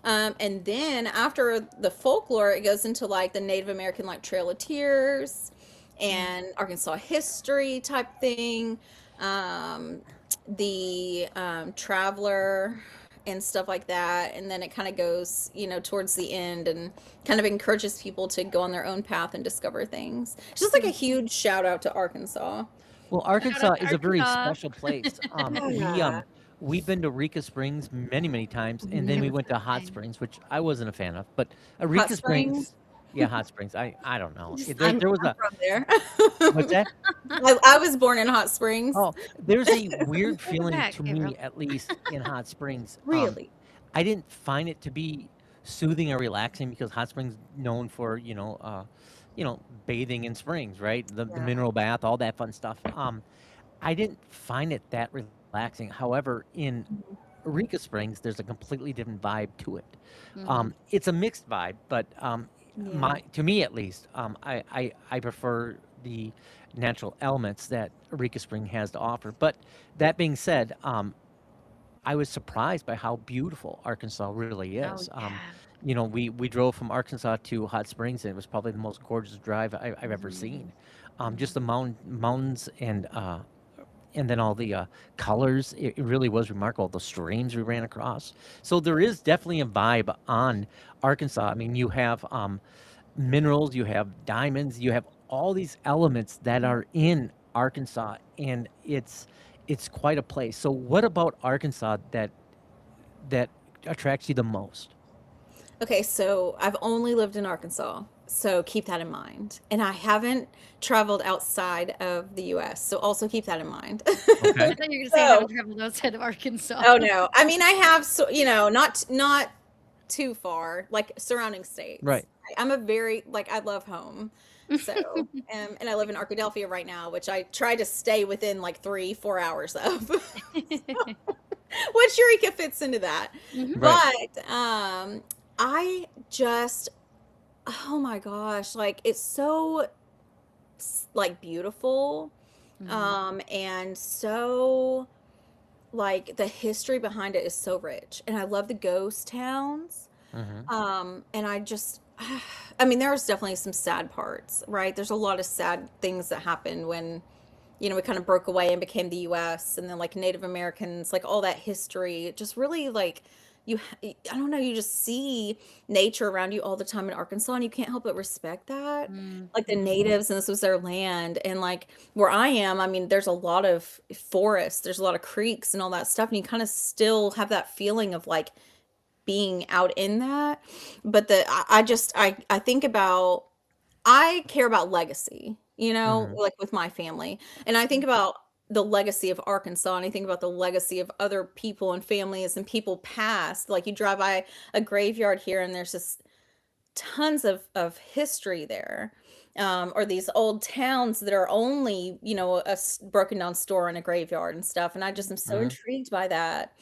And then after the folklore, it goes into like the Native American like Trail of Tears and Arkansas history type thing. Um, the Traveler and stuff like that, and then it kind of goes you know towards the end and kind of encourages people to go on their own path and discover things. It's just like a huge shout out to Arkansas. Well, Shout out Arkansas to is a very Arkansas. special place. Yeah. We've been to Rika Springs many, many times, and then It we was went to Hot amazing. Springs, which I wasn't a fan of. But Hot Rika Springs. Springs, yeah, Hot Springs. I don't know. Just There was I'm a from there. what's that? I was born in Hot Springs. Oh, there's a weird Welcome feeling back, to Gabriel. me, at least in Hot Springs. Really? I didn't find it to be soothing or relaxing because Hot Springs known for bathing in springs, right? The Yeah. mineral bath, all that fun stuff. I didn't find it that relaxing. However, in Rika Springs, there's a completely different vibe to it. Hmm. It's a mixed vibe, but Yeah. to me at least, I prefer the natural elements that Rika Spring has to offer. But that being said, I was surprised by how beautiful Arkansas really Oh is. yeah. We drove from Arkansas to Hot Springs, and it was probably the most gorgeous drive I've ever Mhm. seen. Just the mountains and then all the colors. It really was remarkable. The streams we ran across. So there is definitely a vibe on Arkansas. I mean, you have minerals, you have diamonds, you have all these elements that are in Arkansas, and it's quite a place. So what about Arkansas that attracts you the most? Okay, so I've only lived in Arkansas, so keep that in mind. And I haven't traveled outside of the US, so also keep that in mind. Okay. I thought you were gonna say I So, haven't traveled outside of Arkansas. oh no, I mean I have, so you know, not too far, like surrounding states. Right. I'm a very like I love home. So, and I live in Arkadelphia right now, which I try to stay within like 3-4 hours of, which Eureka fits into that. Hmm. Right. But I just, oh my gosh, like it's so like beautiful, Mm-hmm. and so like the history behind it is so rich, and I love the ghost towns. Hmm. And I just, I mean, there's definitely some sad parts, right? There's a lot of sad things that happened when, we kind of broke away and became the US, and then like Native Americans, like all that history. It just really like I don't know, you just see nature around you all the time in Arkansas, and you can't help but respect that. Like the Mm-hmm. natives, and this was their land. And like where I am, I mean, there's a lot of forests, there's a lot of creeks and all that stuff, and you kind of still have that feeling of like being out in that. But I just I think about, I care about legacy, Hmm. like with my family. And I think about the legacy of Arkansas, and I think about the legacy of other people and families and people past. Like you drive by a graveyard here, and there's just tons of history there. Or these old towns that are only, broken down store and a graveyard and stuff. And I just am so Hmm. intrigued by that.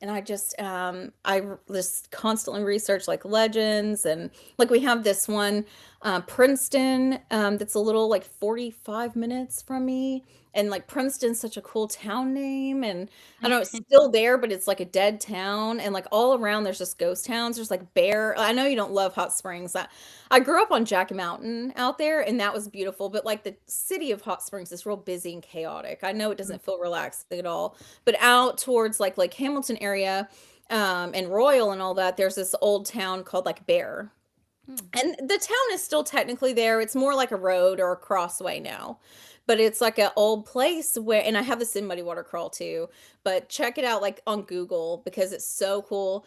And just constantly research like legends, and like we have this one, Princeton, that's a little like 45 minutes from me. And like Princeton's such a cool town name, and I know it's still there, but it's like a dead town. And like all around there's just ghost towns. There's like Bear. I know you don't love Hot Springs. I grew up on Jack Mountain out there, and that was beautiful. But like the city of Hot Springs is real busy and chaotic. I know it doesn't feel relaxing at all. But out towards like Hamilton area, and Royal and all that, there's this old town called like Bear. And the town is still technically there. It's more like a road or a crossway now. But it's like an old place where, and I have this in Muddy Water Crawl too, but check it out like on Google because it's so cool.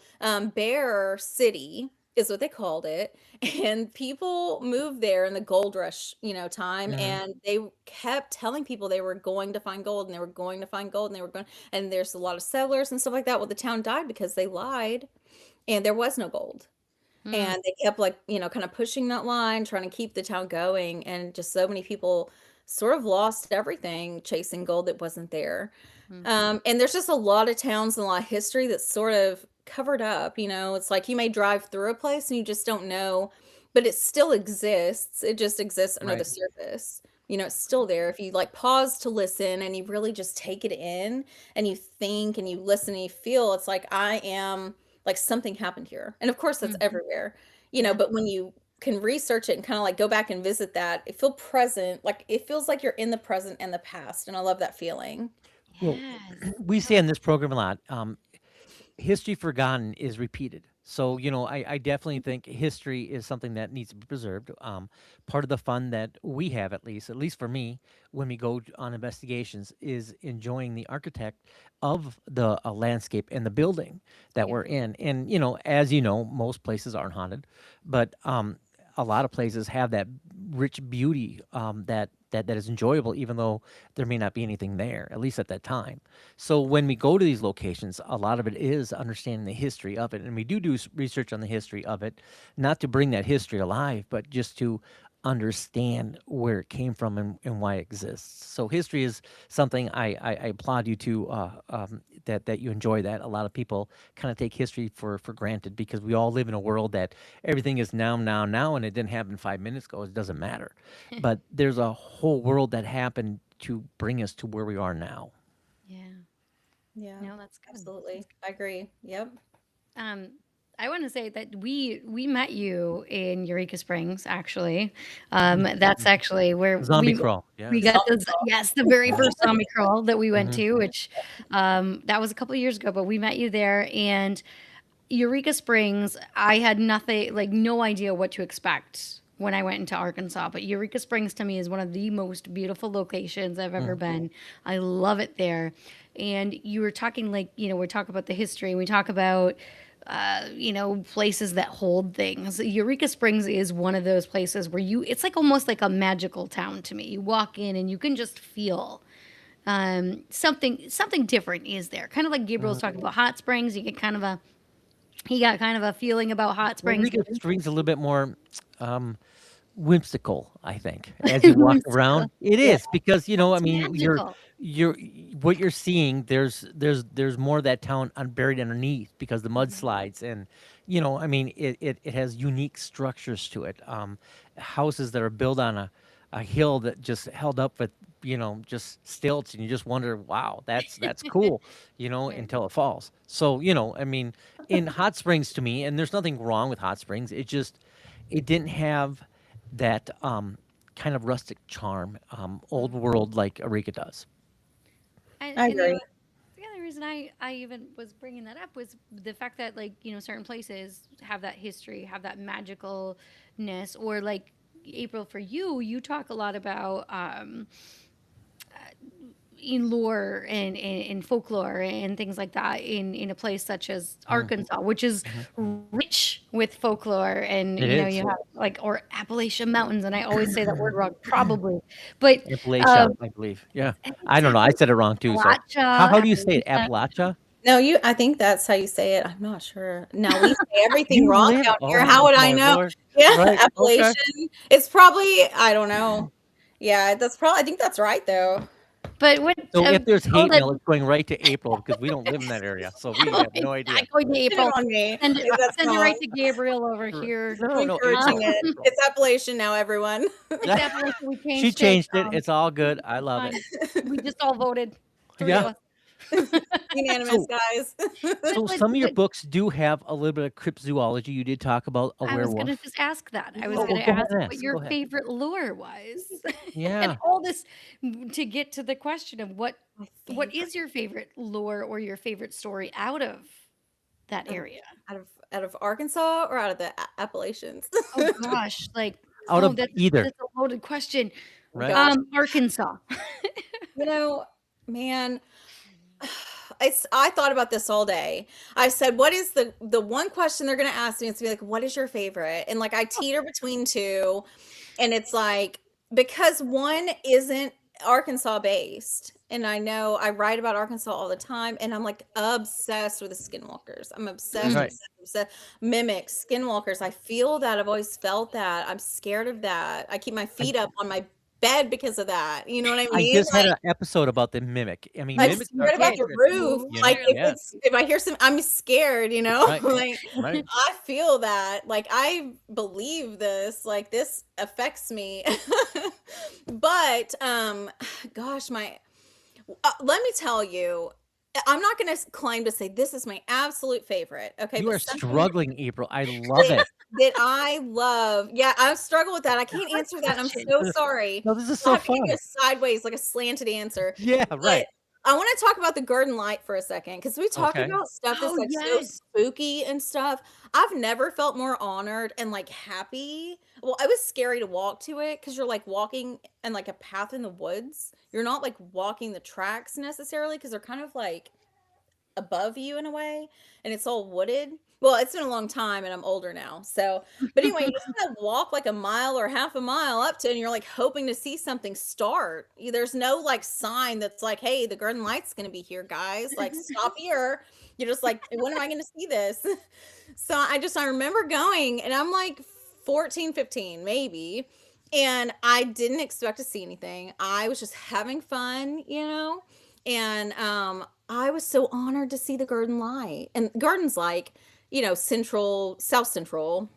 Bear City is what they called it. And people moved there in the gold rush, time. Hmm. And they kept telling people they were going to find gold, and they were going to find gold, and they were going, and there's a lot of settlers and stuff like that. Well, the town died because they lied, and there was no gold. Mm-hmm. And they kept like, kind of pushing that line, trying to keep the town going. And just so many people sort of lost everything chasing gold that wasn't there. And there's just a lot of towns and a lot of history that's sort of covered up. It's like you may drive through a place and you just don't know, but it still exists. It just exists under the Right. surface. It's still there. If you like pause to listen and you really just take it in, and you think and you listen and you feel, it's like I am, like something happened here. And of course that's Mm-hmm. everywhere, Yeah. but when you can research it and kind of like go back and visit that, it feel present, like it feels like you're in the present and the past. And I love that feeling. Well, Yes. we say No. on this program a lot. History forgotten is repeated. So, I definitely think history is something that needs to be preserved. Part of the fun that we have, at least for me, when we go on investigations, is enjoying the architect of the landscape and the building that Yeah. we're in. And, as you know, most places aren't haunted, but a lot of places have that rich beauty that is enjoyable, even though there may not be anything there, at least at that time. So when we go to these locations, a lot of it is understanding the history of it, and we do research on the history of it, not to bring that history alive, but just to understand where it came from and why it exists. So history is something I applaud you to that you enjoy that. A lot of people kind of take history for granted because we all live in a world that everything is now, now, now, and it didn't happen 5 minutes ago. It doesn't matter. But there's a whole world that happened to bring us to where we are now. Yeah. Yeah, No, that's good. absolutely. That's I agree. Yep. good. I want to say that we met you in Eureka Springs, actually. That's actually where Zombie crawl. we Yes. got this. Yes, the very first zombie crawl that we went Hmm. to, which that was a couple of years ago, but we met you there. And Eureka Springs, I had nothing, like no idea what to expect when I went into Arkansas. But Eureka Springs to me is one of the most beautiful locations I've ever Hmm. been. I love it there. And you were talking, like, we talk about the history, and we talk about, places that hold things. Eureka Springs is one of those places where it's like almost like a magical town to me. You walk in and you can just feel something different is there. Kind of like Gabriel's Hmm. talking about hot springs. He got kind of a feeling about hot Well, springs. Riga Springs a little bit more um, whimsical, I think, as you walk Whimsical. around. It Yeah. is because I It's mean, magical. you're what you're seeing. There's more of that town buried underneath because the mudslides and I mean, it has unique structures to it. Houses that are built on a hill that just held up with, just stilts, and you just wonder, wow, that's cool, Right. until it falls. So, I mean, in hot springs to me, and there's nothing wrong with hot springs, it didn't have that kind of rustic charm, old world like Eureka does. And, I and agree. the other reason I even was bringing that up was the fact that, like, certain places have that history, have that magicalness, or like April, for you talk a lot about in lore and folklore and things like that in a place such as Mm, Arkansas, which is mhm. rich with folklore, and It you is have like, or Appalachian Mountains, and I always say that word wrong probably, but Appalachia, um I believe. Yeah, I it's don't know. I said it wrong too. So, how Appalachia, do you say it? Appalachia. Appalachia? No, I think that's how you say it. I'm not sure. No, we say everything You wrong live? down here. How Oh would I my know? lord! Yeah, Right? Okay. Appalachian. It's probably, I don't know. Yeah, that's probably, I think that's right though. But what So if there's all hate that mail, it's going right to April because we don't live in that area, so we oh, have it's no not idea. going to Put it April. on me Send it if that's send it right wrong. to Gabriel over R here. No, I'm no, encouraging April, it. April. It's Appalachian now, everyone. It's Appalachia, we She changed it, changed it. It's all good. I it's love it. fine. We just all voted, 3 of Yeah. us. Unanimous, So guys. so But some of your but books do have a little bit of cryptozoology. You did talk about a I was gonna werewolf. just ask that. I was Oh, Yeah. well, gonna go ahead ask and what ask. your Go ahead. favorite lure was. And Yeah. all this to get to the question of My what favorite is your favorite lure or your favorite story out of that out of area? out of Arkansas or out of the Appalachians? Oh gosh, like, Out oh, of either, that's a loaded question. right? Gosh, Arkansas. you know, man, I thought about this all day. I said, "What is the one question they're gonna ask me?" It's gonna be like, "What is your favorite?" And like I teeter between two, and it's like because one isn't Arkansas based, and I know I write about Arkansas all the time, and I'm like obsessed with the skinwalkers. I'm obsessed, Mm, Right. obsessed, obsessed. Mimics, skinwalkers. I feel that. I've always felt that. I'm scared of that. I keep my I feet up on my bed because of that. You know what I I mean? just had an episode about the mimic. I mean, I'm me mimics are scared too. about the interesting, roof. So Like if Yeah, scary. it's if I hear some, I'm scared, right, Like right. I feel that. Like I believe this. Like this affects me. But gosh, my let me tell you, I'm not going to claim to say this is my absolute favorite. Okay, You but are something struggling, April. I love that it. that I love. Yeah, I struggle with that. I can't Hard answer that. And I'm question. so sorry. No, this is I'll so have to give you fun. a sideways, like a slanted answer. Yeah, But right. I want to talk about the garden light for a second because we talk Okay. about stuff Oh that's like so yes. spooky and stuff. I've never felt more honored and like happy. Well, it was scary to walk to it because you're like walking in like a path in the woods. You're not like walking the tracks necessarily because they're kind of like above you in a way, and it's all wooded. Well, it's been a long time and I'm older now. So, but anyway, you just kind of walk like a mile or half a mile up to it, and you're like hoping to see something start. There's no like sign that's like, hey, the garden light's going to be here, guys. Like, stop here. You're just like, when am I going to see this? So I remember going, and I'm like 14, 15, maybe. And I didn't expect to see anything. I was just having fun. And I was so honored to see the garden light. And gardens like, central, south central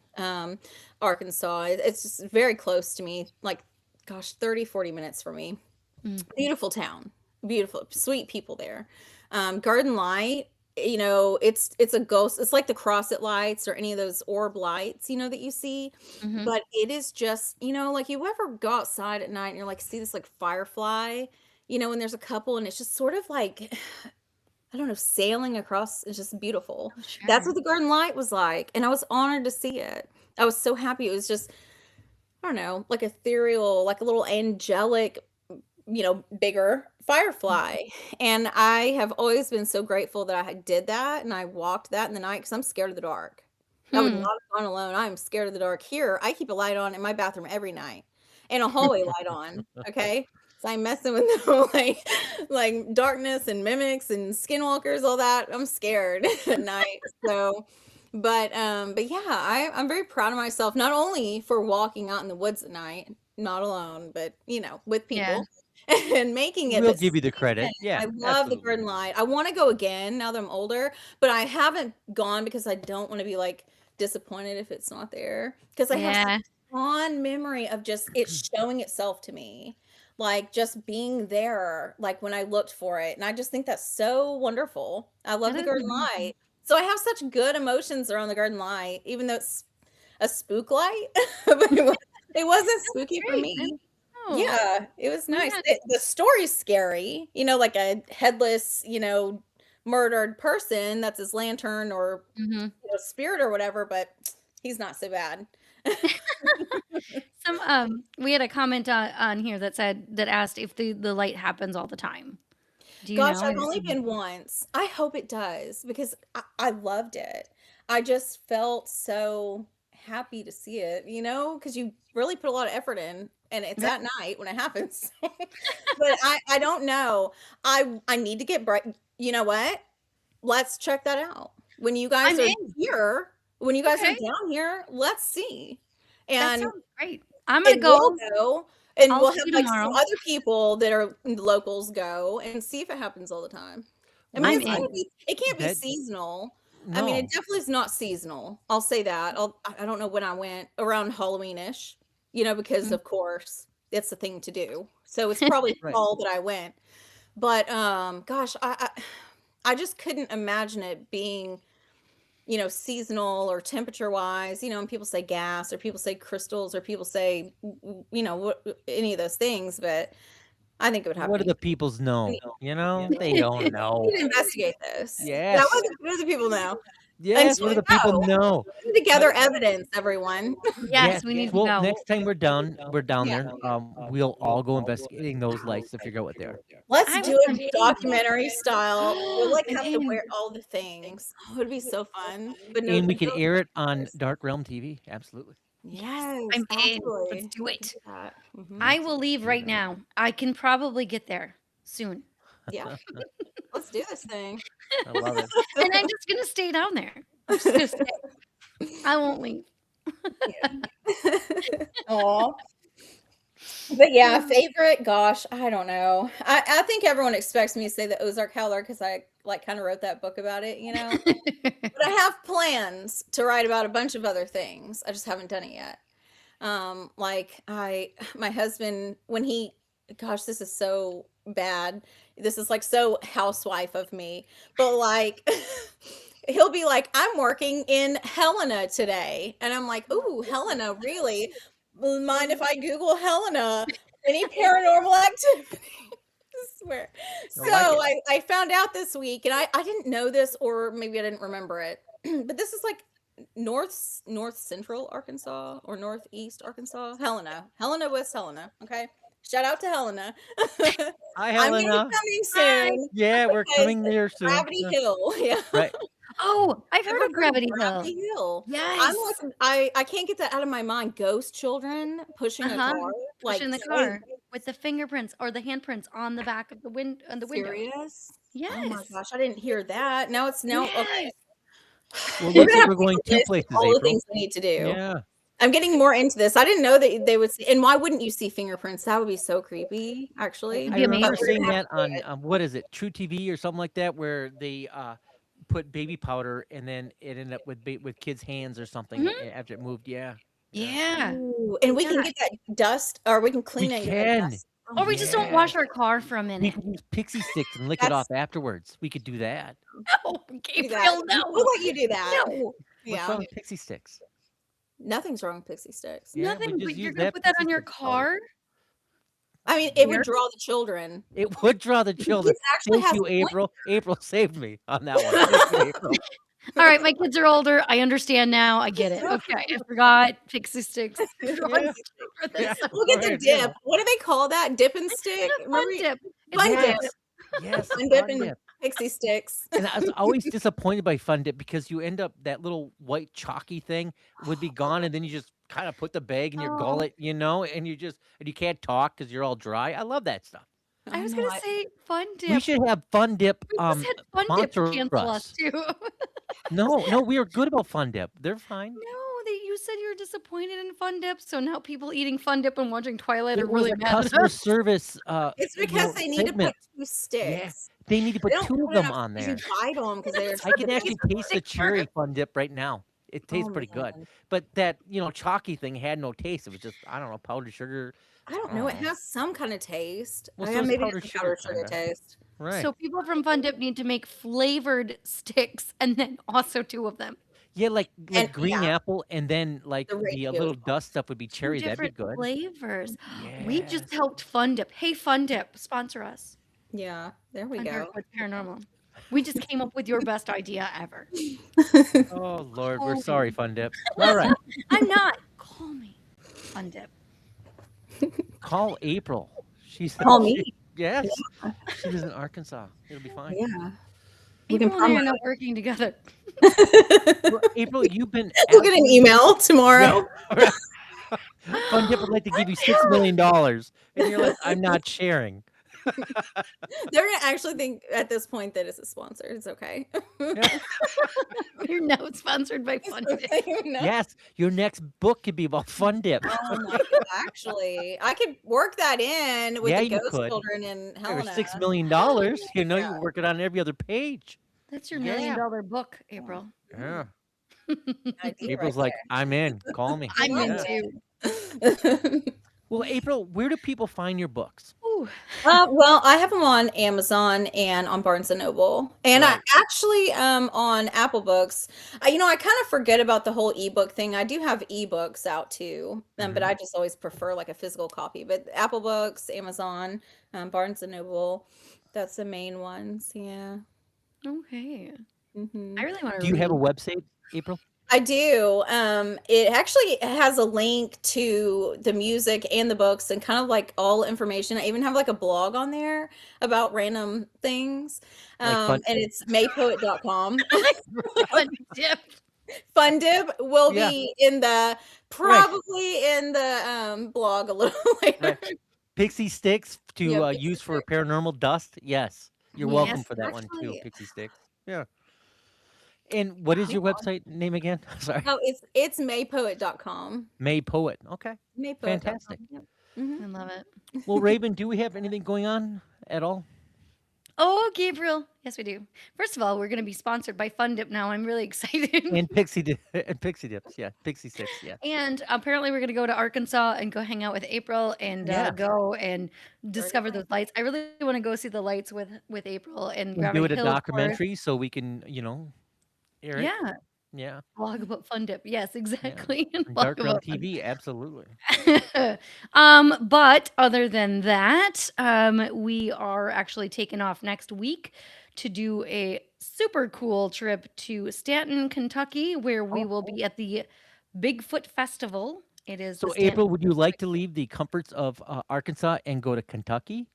Arkansas. It's just very close to me, like, gosh, 30, 40 minutes from me. Mm, Beautiful town, beautiful, sweet people there. Garden light, it's a ghost. It's like the crosset lights or any of those orb lights, that you see. mhm. But it is just, like you ever go outside at night and you're like, see this like firefly, when there's a couple and it's just sort of like, I don't know, sailing across. It's just beautiful. Oh That's sure. what the garden light was like. And I was honored to see it. I was so happy. It was just, I don't know, like ethereal, like a little angelic, bigger firefly. And I have always been so grateful that I did that and I walked that in the night because I'm scared of the dark. I would not Hmm. have gone alone. I'm scared of the dark. Here, I keep a light on in my bathroom every night and a hallway light on. Okay. So I'm messing with the like darkness and mimics and skinwalkers, all that. I'm scared at night. So but yeah, I'm very proud of myself, not only for walking out in the woods at night, not alone, but with Yeah. people and making it. We'll But give you the seeing it, credit. Yeah, I love the absolutely. garden light. I want to go again now that I'm older, but I haven't gone because I don't want to be like disappointed if it's not there. Because I have Yeah. fond memory of just it showing itself to me. Like just being there, like when I looked for it. And I just think that's so wonderful. I love That the is garden light. amazing. So I have such good emotions around the garden light, even though it's a spook light. But it wasn't spooky for Great. me. Oh, Yeah, it was nice. yeah. The story's scary, like a headless, murdered person that's his lantern or Hmm. spirit or whatever, but he's not so bad. We had a comment on here that asked if the light happens all the time. Do you Gosh, know? I've only been once. I hope it does because I loved it. I just felt so happy to see it, because you really put a lot of effort in and it's Right. at night when it happens. But I don't know. I need to get bright. You know what? Let's check that out. When you guys I'm are in. here, when you guys are Okay, down here, let's see. that And sounds great. I'm gonna and we'll go. go and I'll we'll see have you like some tomorrow. other people that are locals go and see if it happens all the time. I mean, I'm Well, it's I gonna in. be it can't be that seasonal. I mean, it no. definitely is not seasonal. I'll say that. I don't know when I went around Halloweenish, because Mm. of course it's the thing to do. So it's probably Right. fall that I went. But gosh, I just couldn't imagine it being seasonal or temperature wise, and people say gas or people say crystals or people say, any of those things, but I think it would What happen do again. the peoples I know? need, You know, we they don't know. need to investigate this. Yeah, Yes. what do the people know? Yes. Until What do we the people go, know? put But together evidence, everyone. Yes, yes. we need to Well, go. next time we're down Yeah. there. We'll all go investigating those lights to figure out what they are. Let's I'm do it in. documentary style. We'll like I'm have to in. wear all the things. Oh, it'd be so fun. But no, And we no. can air it on Dark Realm TV. Absolutely. Yes, Yes, I'm in. Let's absolutely. do We can it. do that. I Let's will leave do right that. now. I can probably get there soon. Yeah, let's do this thing. I love it. And I'm just gonna stay down there. I'm just gonna stay. I won't leave. Aw. But yeah, favorite, gosh, I don't know. I think everyone expects me to say the Ozark Howler because I like kind of wrote that book about it. But I have plans to write about a bunch of other things. I just haven't done it yet. Like my husband, when gosh, this is so bad. This is like so housewife of me, but like, he'll be like, I'm working in Helena today. And I'm like, ooh, Helena, really? Mind if I Google Helena? Any paranormal activity? I swear. I So like it. I found out this week, and I didn't know this, or maybe I didn't remember it, but this is like north central Arkansas or northeast Arkansas. Helena, West Helena. Okay, shout out to Helena. Hi, I'm gonna be Helena. coming Hi. soon Yeah, we're because coming there soon. Gravity Hill. Yeah. Right. Oh, I've heard Ever of Gravity Hill. Gravity Hill? Yes. I'm like, I can't get that out of my mind. Ghost children pushing a Uh-huh. car, Push like in the car with the fingerprints or the handprints on the back of the window. serious. Oh my Yes. gosh, I didn't hear that. Now it's now okay. Yes. Well, We're looks gonna like have we're to going make a two list of places, all the April. things we need to do. Yeah. I'm getting more into this. I didn't know that they would see, and why wouldn't you see fingerprints? That would be so creepy, actually. It'd I be remember But we're amazing. seeing gonna have that to do on it. what is it, True TV or something like that, where they put baby powder and then it ended up with kids' hands or something Mhm. after it moved. Yeah. Yeah. Yeah. Ooh, and we can Yeah. get that dust, or we can We clean it and get that can. dust. Oh Or my we just don't Yes. wash our car for a We minute. could use pixie sticks and lick it That's off afterwards. We could do that. No, do that. Gabriel, We'll no. let you do that. No. What's Yeah, wrong with pixie sticks? nothing's wrong with pixie sticks. Yeah, we Nothing, just but you're use gonna that put that pixie on your stick powder. car? I mean, it would Weird. draw the children. It would draw the children. This actually Thank has you, a point. April. April saved me on that one. Thank you, April. All right, my kids are older. I understand now. I get it. Okay, I forgot pixie sticks. Drawing Yeah. stuff for Yeah. this. We'll get the Right, dip. yeah. What do they call that? Dip and stick? It's a Remember? fun dip. It's Fun a fun dip. Yes. dip. Yes. Fun dip Fun and dip. pixie sticks. And I was always disappointed by Fun Dip because you end up that little white chalky thing would be gone, and then you just kind of put the bag in your Oh, gullet, and you can't talk because you're all dry. I love that stuff. I I was know. gonna say fun We dip. should have Fun Dip We just had fun dip sponsor cancel us us. too. No, we are good about Fun Dip. They're fine. No, you said you were disappointed in fun dip, so now people eating fun dip and watching Twilight are It was really a mad at customer us. service It's because they need to put segment. 2 Yeah, sticks. they need to They put don't 2 of put them enough on because you there. bite them because they're That's I what can they actually said taste the they were. cherry Fun Dip right now. It tastes Oh pretty good. man. But that, chalky thing had no taste. It was just, I don't know, powdered sugar. I don't I know. don't It know. has some kind of taste. Well, Oh so yeah, is maybe it powdered has a sugar, powdered sugar kind of. taste. Right. So people from Fun Dip need to make flavored sticks and then also two of them. Yeah, And like green yeah, apple, and then like the the ratio little is off. dust stuff would be Two cherry. That'd be different good. flavors. We just Yes. helped Fun Dip. Hey, Fun Dip, sponsor us Yeah, there we on go. Darkwoods Paranormal. We just came up with your best idea ever. Oh Lord, we're Call sorry, me. Fun Dip. All right, I'm not. Call me, Fun Dip. call April. She's Call she. me. Yes, she lives in Arkansas. It'll be fine. Yeah, we can April and I promote. are not working together. Well, April, you've been We'll get an absolutely email yeah. tomorrow. Fun Dip would like to give you $6 Until million, and you're like, I'm not sharing. They're gonna actually think at this point that it's a sponsor. It's okay. Yeah. you're now sponsored by Fun Dip. No. Yes, your next book could be about Fun Dip. Oh my god, actually, I could work that in with Yeah, the you ghost could. children and Or Helena. $6 million. You Yeah, work it on every other page. That's your $1 million Yeah. book, April. Yeah. idea right April's like, I'm in. Call me. I'm love in Yeah. too. there. Well, April, where do people find your books? Ooh. Well, I have them on Amazon and on Barnes and Noble, and I Right. actually on Apple Books. I kind of forget about the whole ebook thing. I do have ebooks out too, but hmm I just always prefer like a physical copy. But Apple Books, Amazon, Barnes and Noble, that's the main ones. Yeah. Okay. hmm I really want Do to you have a read. website, April? I do. It actually has a link to the music and the books and kind of like all information. I even have like a blog on there about random things. Like fun? And it's maypoet.com. Fun Dip. Fundib will Yeah. be in the Right. probably in the blog a little later. Right. Pixie sticks Yeah, to Pixie use for Sticks. paranormal dust. Yes. You're welcome Yes. Yes, for that one too, actually. Pixie sticks. Yeah. And what is Yeah. your website name again? Sorry. Oh, it's maypoet.com. May Poet. Okay. Fantastic. Maypoet.com. Yep. hmm I love it. Well, Raven, do we have anything going on at all? Oh, Gabriel. Yes, we do. First of all, we're going to be sponsored by Fun Dip now. I'm really excited. And Pixie Dips. Yeah. Pixie sticks. Yeah. And apparently, we're going to go to Arkansas and go hang out with April and Yeah. go and Very discover nice. those lights. I really want to go see the lights with April and And grab do a it a hill tour. documentary so we can, air it. Yeah, Yeah. vlog about Fun Dip. Yes, Yeah. exactly. And On vlog Dark Realm about Fun TV. Absolutely. Dip. But other than that, we are actually taking off next week to do a super cool trip to Stanton, Kentucky, where we Oh, will be at the Bigfoot Festival. It is the so, Stanton. April, would you like to leave the comforts of Arkansas and go to Kentucky?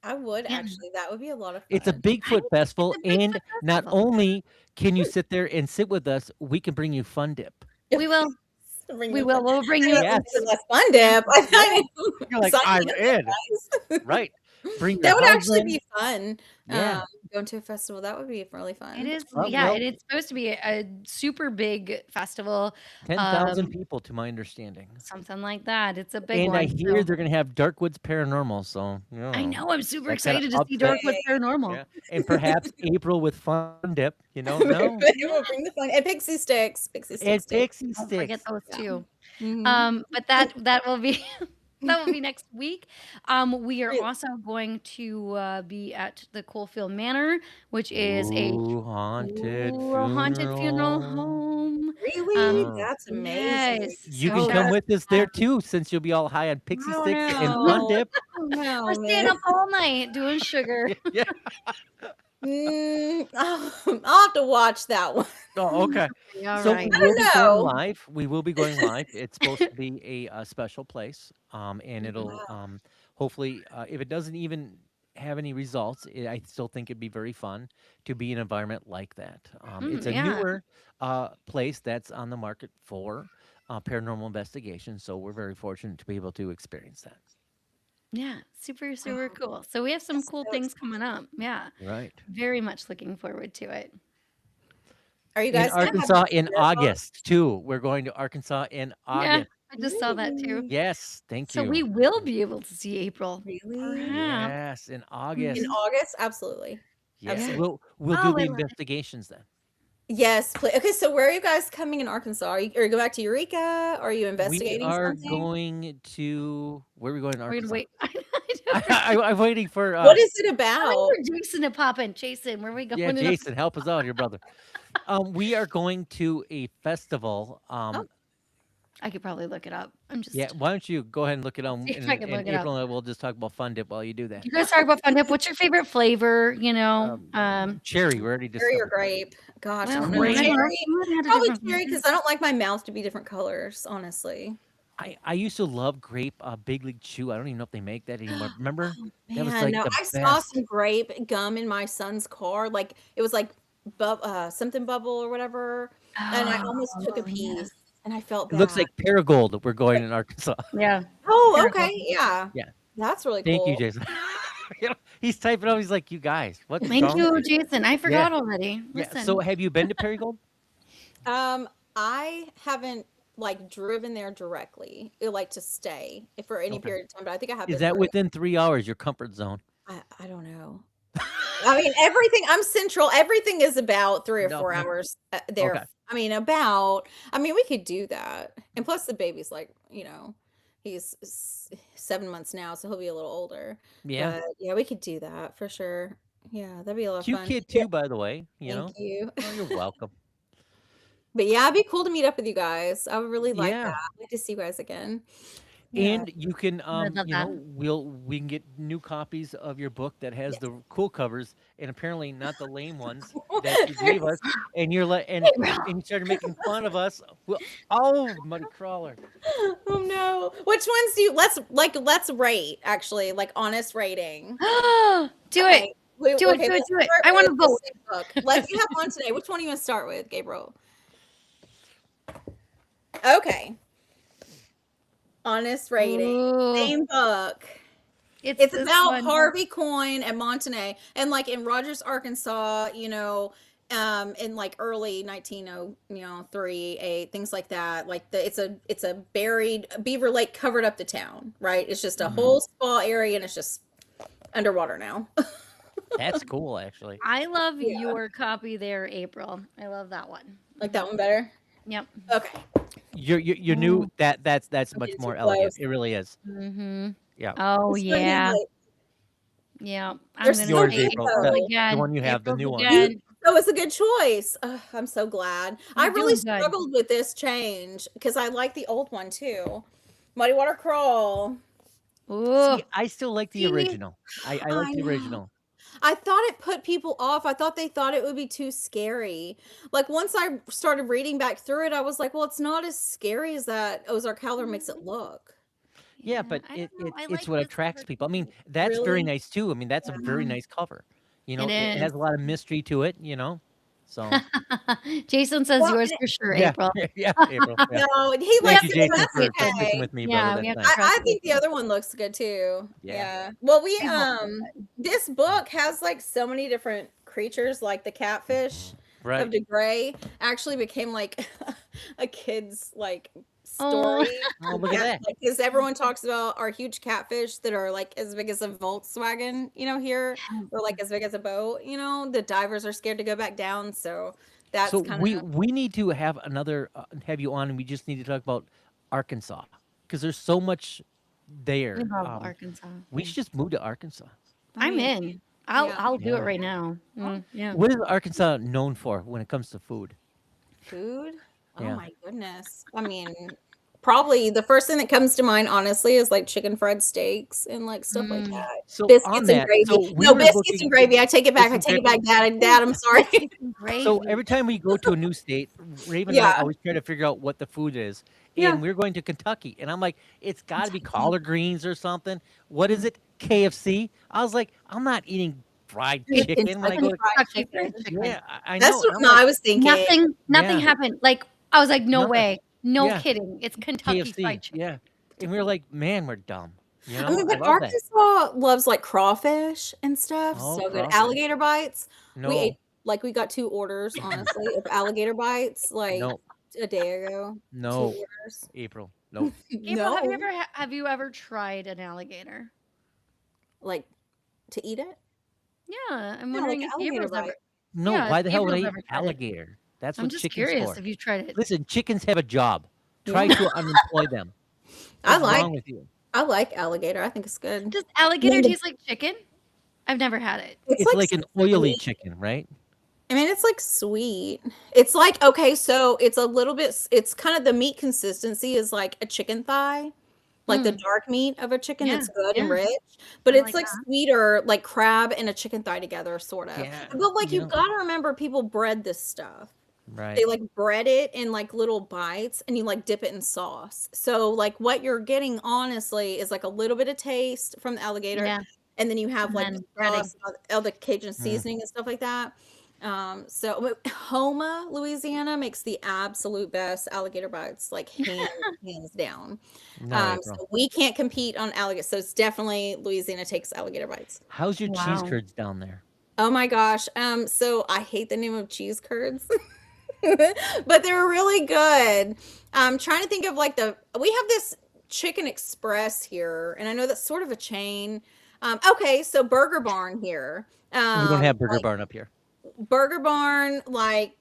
I would Yeah, actually. That would be a lot of It's a fun. Bigfoot it's festival, a Bigfoot and not Festival. only can you sit there and sit with us, we can bring you Fun Dip. We will. Bring We the will. fun. We'll bring I you. mean, Yes. less fun dip. I Yeah. thought You're like, sign I'm me up, in. guys. Right. Bring your That would actually husband. be fun. Yeah. Going to a festival. That would be really It fun. is. Oh, Yeah, well, it is supposed to be a super big festival. 10,000 people, to my understanding. Something like that. It's a big And I one. hear So they're going to have DarkWoods Paranormal. So, I know I'm super that kind of excited to see ups it. Darkwoods Paranormal. Yeah. And perhaps April with Fun Dip. No. We'll bring the fun and pixie sticks. Pixie And sticks too. Pixie Don't forget Sticks. those Yeah. too. Mhm. But that will be that will be next week. We are Really? also going to be at the Coalfield Manor, which is a Ooh, haunted haunted funeral funeral. home. Really? Oh. That's amazing. Yes. You So can Oh, come shout out with us to there them. too, since you'll be all high on Pixie oh Sticks and Fun no. Dip. Oh no, We're staying man. up all night doing sugar. Yeah. I'll have to watch that one. Oh, okay. All So right. we I will don't be going know. live. We will be going live. It's supposed to be a special place, and it'll Wow. hopefully, if it doesn't even have any results, I still think it'd be very fun to be in an environment like that. It's a Yeah. newer place that's on the market for paranormal investigation, so we're very fortunate to be able to experience that. Yeah. Super, super Oh, cool. So we have some that's cool so things coming up. Yeah. Right. Very much looking forward to it. Are you In guys gonna have Arkansas in spirit box? August too. We're going to Arkansas in Yeah. August. I just saw that too. Really? Yes, thank So we you. will be able to see April. Really? Perhaps. Yes, in In August. August? Absolutely. Yeah, Absolutely. we'll do Oh, the I love it. investigations then. Yes, please. Okay, so where are you guys coming in Arkansas? Are you going back to Eureka? Are you We investigating are something? going to where are we going in We're gonna Arkansas? wait. I know. I'm waiting for What is it I'm about? waiting for Jason to pop in. Jason, where are we yeah, going in Jason, help us out here, brother. We are going to a festival. Oh, I could probably look it up. I'm Yeah, just why don't you go ahead and look it on, see if I can and look it up. April and I will just talk about Fun Dip while you do that. You guys talk about Fun Dip. What's your favorite flavor? Cherry, we already cherry or discovered. grape? Gosh, I Well, don't know. Grape. whatever. Cherry, Food had a probably different cherry, flavor. because I don't like my mouth to be different colors, honestly. I used to love grape, Big League Chew. I don't even know if they make that anymore. Remember? Oh, That was man, like no, the I saw best. some grape gum in my son's car. Like it was like something bubble or whatever, and I almost took a Oh, yeah. piece, and I felt It looks bad. like Paragold. We're going in Arkansas. Yeah. Oh, Miracle. okay, yeah, Yeah. that's really Thank you, cool. Jason. Yeah, he's typing out. He's like, "You guys, what's Thank wrong with you, you?" Jason. I Yeah, forgot already. yeah. So, Listen. have you been to Paragold? I haven't like driven there directly, like to stay for any Okay. period of time, but I think I have Is been that there. within 3 hours your comfort zone? I don't know. I mean, everything. I'm central. Everything is about 3 or 4 hours there. Okay. I mean, about. I mean, we could do that, and plus the baby's like, he's 7 months now, so he'll be a little older. Yeah. But yeah, we could do that for sure. Yeah, that'd be a lot of Cute fun. kid Yeah, too, by the way. thank you. Oh, you're welcome. But yeah, it'd be cool to meet up with you guys. I would really like that. Yeah. I'd like to see you guys again. Yeah. And you can, I love that. we can get new copies of your book that has Yes. the cool covers, and apparently not the lame ones that you gave us. And you're like, and you started making fun of us. Well, oh, muddy crawler. Oh no. Which ones do you let's rate actually, like honest rating. Do it. Okay. Wait, Do it. okay, Do it. let's Do it. start I want to with the vote. same book. Let's you have one today. Which one are you gonna start with, Gabriel? Okay. Honest rating. Ooh. Same book. It's It's this about one. Harvey Coyne and Montague, and like in Rogers, Arkansas, in like early 1903, 8, things like that. Like it's a buried Beaver Lake covered up the town, right? It's just a Mhm. whole spa area, and it's just underwater now. That's cool, actually. I love Yeah. your copy there, April. I love that one. Like that one better. Yep. Okay. You're new. That's I'm much getting too more elegant. close. It really is. Mm-hmm. Yeah. Oh, It's starting to yeah. like- Yeah. I'm They're going so to Yours, say April. April's beautiful. The again. one you have, the April's new one. again. So it's a good choice. Ugh, I'm so glad. I You're really doing good. struggled with this change because I like the old one too. Muddy Water Crawl. Ooh. See, I still like the See? original. I like I the know. original. I thought it put people off. I thought they thought it would be too scary. Like once I started reading back through it, I was like, well, it's not as scary as that Ozark Howler makes it look. Yeah, but I don't know. I it's like what this attracts cover people. I mean, too. that's very Really? nice too. I mean, that's a very Yeah. nice cover. It It has is. a lot of mystery to it. So Jason says Well, yours for sure, yeah, April. yeah, April. Yeah. no, he Thank likes you, it. Well, Jason, that's for sticking okay. with me, brother. Yeah, we That's have to nice. trust I think the April. other one looks good too. Yeah. Yeah. Well, we I hope so good. this book has like so many different creatures, like the catfish of Right. DeGray actually became like a kid's like Oh, story. Oh, look at that. Because everyone talks about our huge catfish that are like as big as a Volkswagen, here, or like as big as a boat. The divers are scared to go back down, so that's So kind of we need to have have you on, and we just need to talk about Arkansas because there's so much there. we love Arkansas. We should just move to Arkansas. I I'm mean, in. I'll do it Yeah. right now. Yeah. What is Arkansas known for when it comes to food? food. Oh Yeah. my goodness. I mean, probably the first thing that comes to mind, honestly, is like chicken fried steaks and like stuff like that. So on Biscuits and that, gravy. so we No, were biscuits looking and gravy. I take it back. I biscuits take and it back, Dad. I'm sorry. So Gravy. every time we go to a new state, Raven and I Yeah. always try to figure out what the food is. Yeah. And we're going to Kentucky. And I'm like, it's got to be collard greens or something. What is it? KFC? I was like, I'm not eating fried It's chicken when I go to. Kentucky Fried Chicken. Chicken. Yeah, I That's know. what And I'm I like, was thinking. Nothing Yeah. happened. Like I was like, no nothing. way. No Yeah. kidding. It's Kentucky KFC. Fried Chicken. Yeah. And we were like, man, we're dumb. I mean, I but love that. Arkansas loves like crawfish and stuff. Oh, So good. crawfish. Alligator bites. We No, ate we got 2 orders, honestly, of alligator bites like no, a day ago. 2 no, orders. April. No. Gabriel, No. have you ever tried an alligator? Like to eat it? Yeah, I'm No, wondering like if alligator Gabriel's ever. bite. No, Yeah, why if the hell would I Gabriel's eat ever tried it. alligator? That's I'm what just chicken's curious for. if you've tried it. Listen, chickens have a job. Try Yeah. to unemploy them. I What's like wrong with you? I like alligator. I think it's good. Does I alligator mean, taste like chicken? I've never had it. it's It's like like an oily sweet. chicken, right? I mean, it's like sweet. It's like okay, so it's a little bit. It's kind of the meat consistency is like a chicken thigh, like the Mm, dark meat of a chicken yeah, that's good and yeah, rich. But I it's like like that. sweeter, like crab and a chicken thigh together, sort of. Yeah. But like You you know, gotta remember, people bread this stuff. They right. like bread it in like little bites and you like dip it in sauce. So like what you're getting honestly is like a little bit of taste from the alligator Yeah, and then you have and like the then breading. sauce, all the Cajun Mm. seasoning and stuff like that. So Homa, Louisiana makes the absolute best alligator bites, like hands down. No, April. So we can't compete on alligator. So it's definitely Louisiana takes alligator bites. How's your cheese Wow. curds down there? Oh my gosh. So I hate the name of cheese curds. But they're really good. I'm trying to think of like we have this Chicken Express here, and I know that's sort of a chain. Okay, so Burger Barn here. We don't have Burger Like Barn up here. Burger Barn, like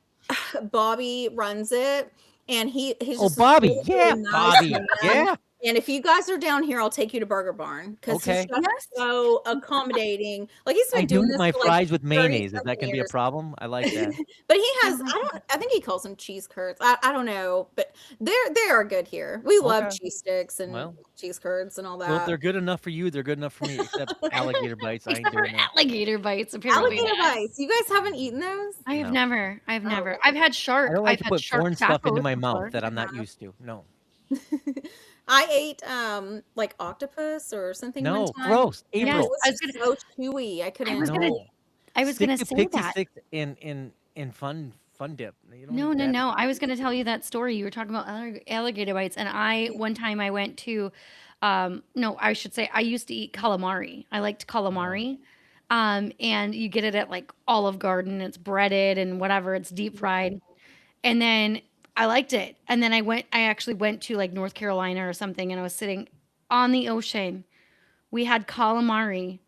Bobby runs it, and he's Oh, just a Bobby. really, Yeah, really nice Bobby. man. Yeah. And if you guys are down here, I'll take you to Burger Barn because he's Okay. just Yes. so accommodating. Like he's I been do doing eat this my for like fries with 30 mayonnaise. Is that something going to be a years. problem? I like that. But he I has like that. I think he calls them cheese curds. I don't know, but they are good here. We love Okay. cheese sticks and Well, cheese curds and all well, if that. they're good enough for you, they're good enough for me. Except alligator bites, I ain't Except for doing that. alligator bites, apparently Alligator not. bites. You guys haven't eaten those? I have No. never. I've Oh never. I've had I shark. don't like I've to had put shark foreign stuff into tacos my mouth before. that I'm my not used to. No. gosh. I ate like octopus or something one No. time. Gross. And Yes, it April. was I was just gonna. so chewy. I I was couldn't. gonna. No. I was Stick gonna to say pixie that. sticks in fun dip. You don't No, eat no, that no. stuff. I was gonna tell you that story. You were talking about alligator bites, and I one time I went to, no, I should say I used to eat calamari. I liked No. calamari, and you get it at like Olive Garden. It's breaded and whatever. It's deep fried, and then I liked it. And then I actually went to like North Carolina or something, and I was sitting on the ocean. We had calamari,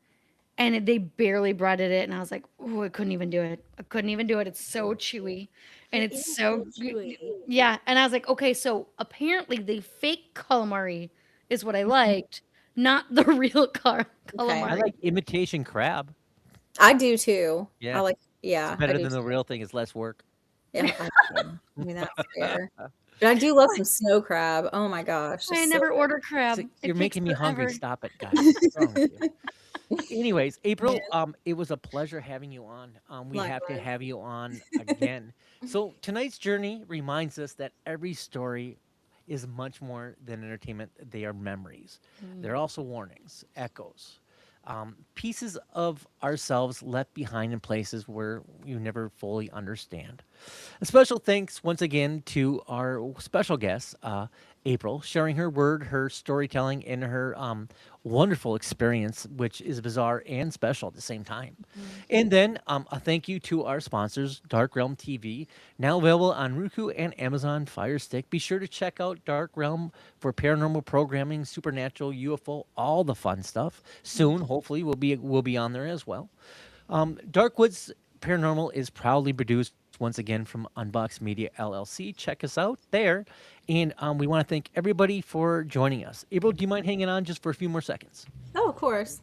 and they barely breaded it, and I was like, "Ooh, I couldn't even do it. I couldn't even do it. It's so chewy, and It it's is so so chewy. yeah." And I was like, "Okay, so apparently the fake calamari is what I Mhm. liked, not the real Okay. I calamari." like imitation crab. I do too. I Yeah. like, It's yeah, I better do than the too. real thing. It's less work. Yeah, yeah. I mean, that's fair. But I do love some snow crab. Oh my gosh, I just so never order See, crab. you're It takes making me hungry. forever. Stop it, guys. What's wrong with you? Anyways, good. April, it was a pleasure having you on. We have to Likewise. have you on again. So tonight's journey reminds us that every story is much more than entertainment. They are memories. Mm. They're also warnings, echoes, pieces of ourselves left behind in places where you never fully understand. A special thanks once again to our special guest, April, sharing her word, her storytelling, and her wonderful experience, which is bizarre and special at the same time. Mhm. And then a thank you to our sponsors, Dark Realm TV, now available on Roku and Amazon Fire Stick. Be sure to check out Dark Realm for paranormal programming, supernatural, UFO, all the fun stuff. Soon, hopefully, we'll be on there as well. DarkWoods Paranormal is proudly produced once again from Unbox Media LLC. Check us out there. And we want to thank everybody for joining us. April, do you mind hanging on just for a few more seconds? Oh, of course.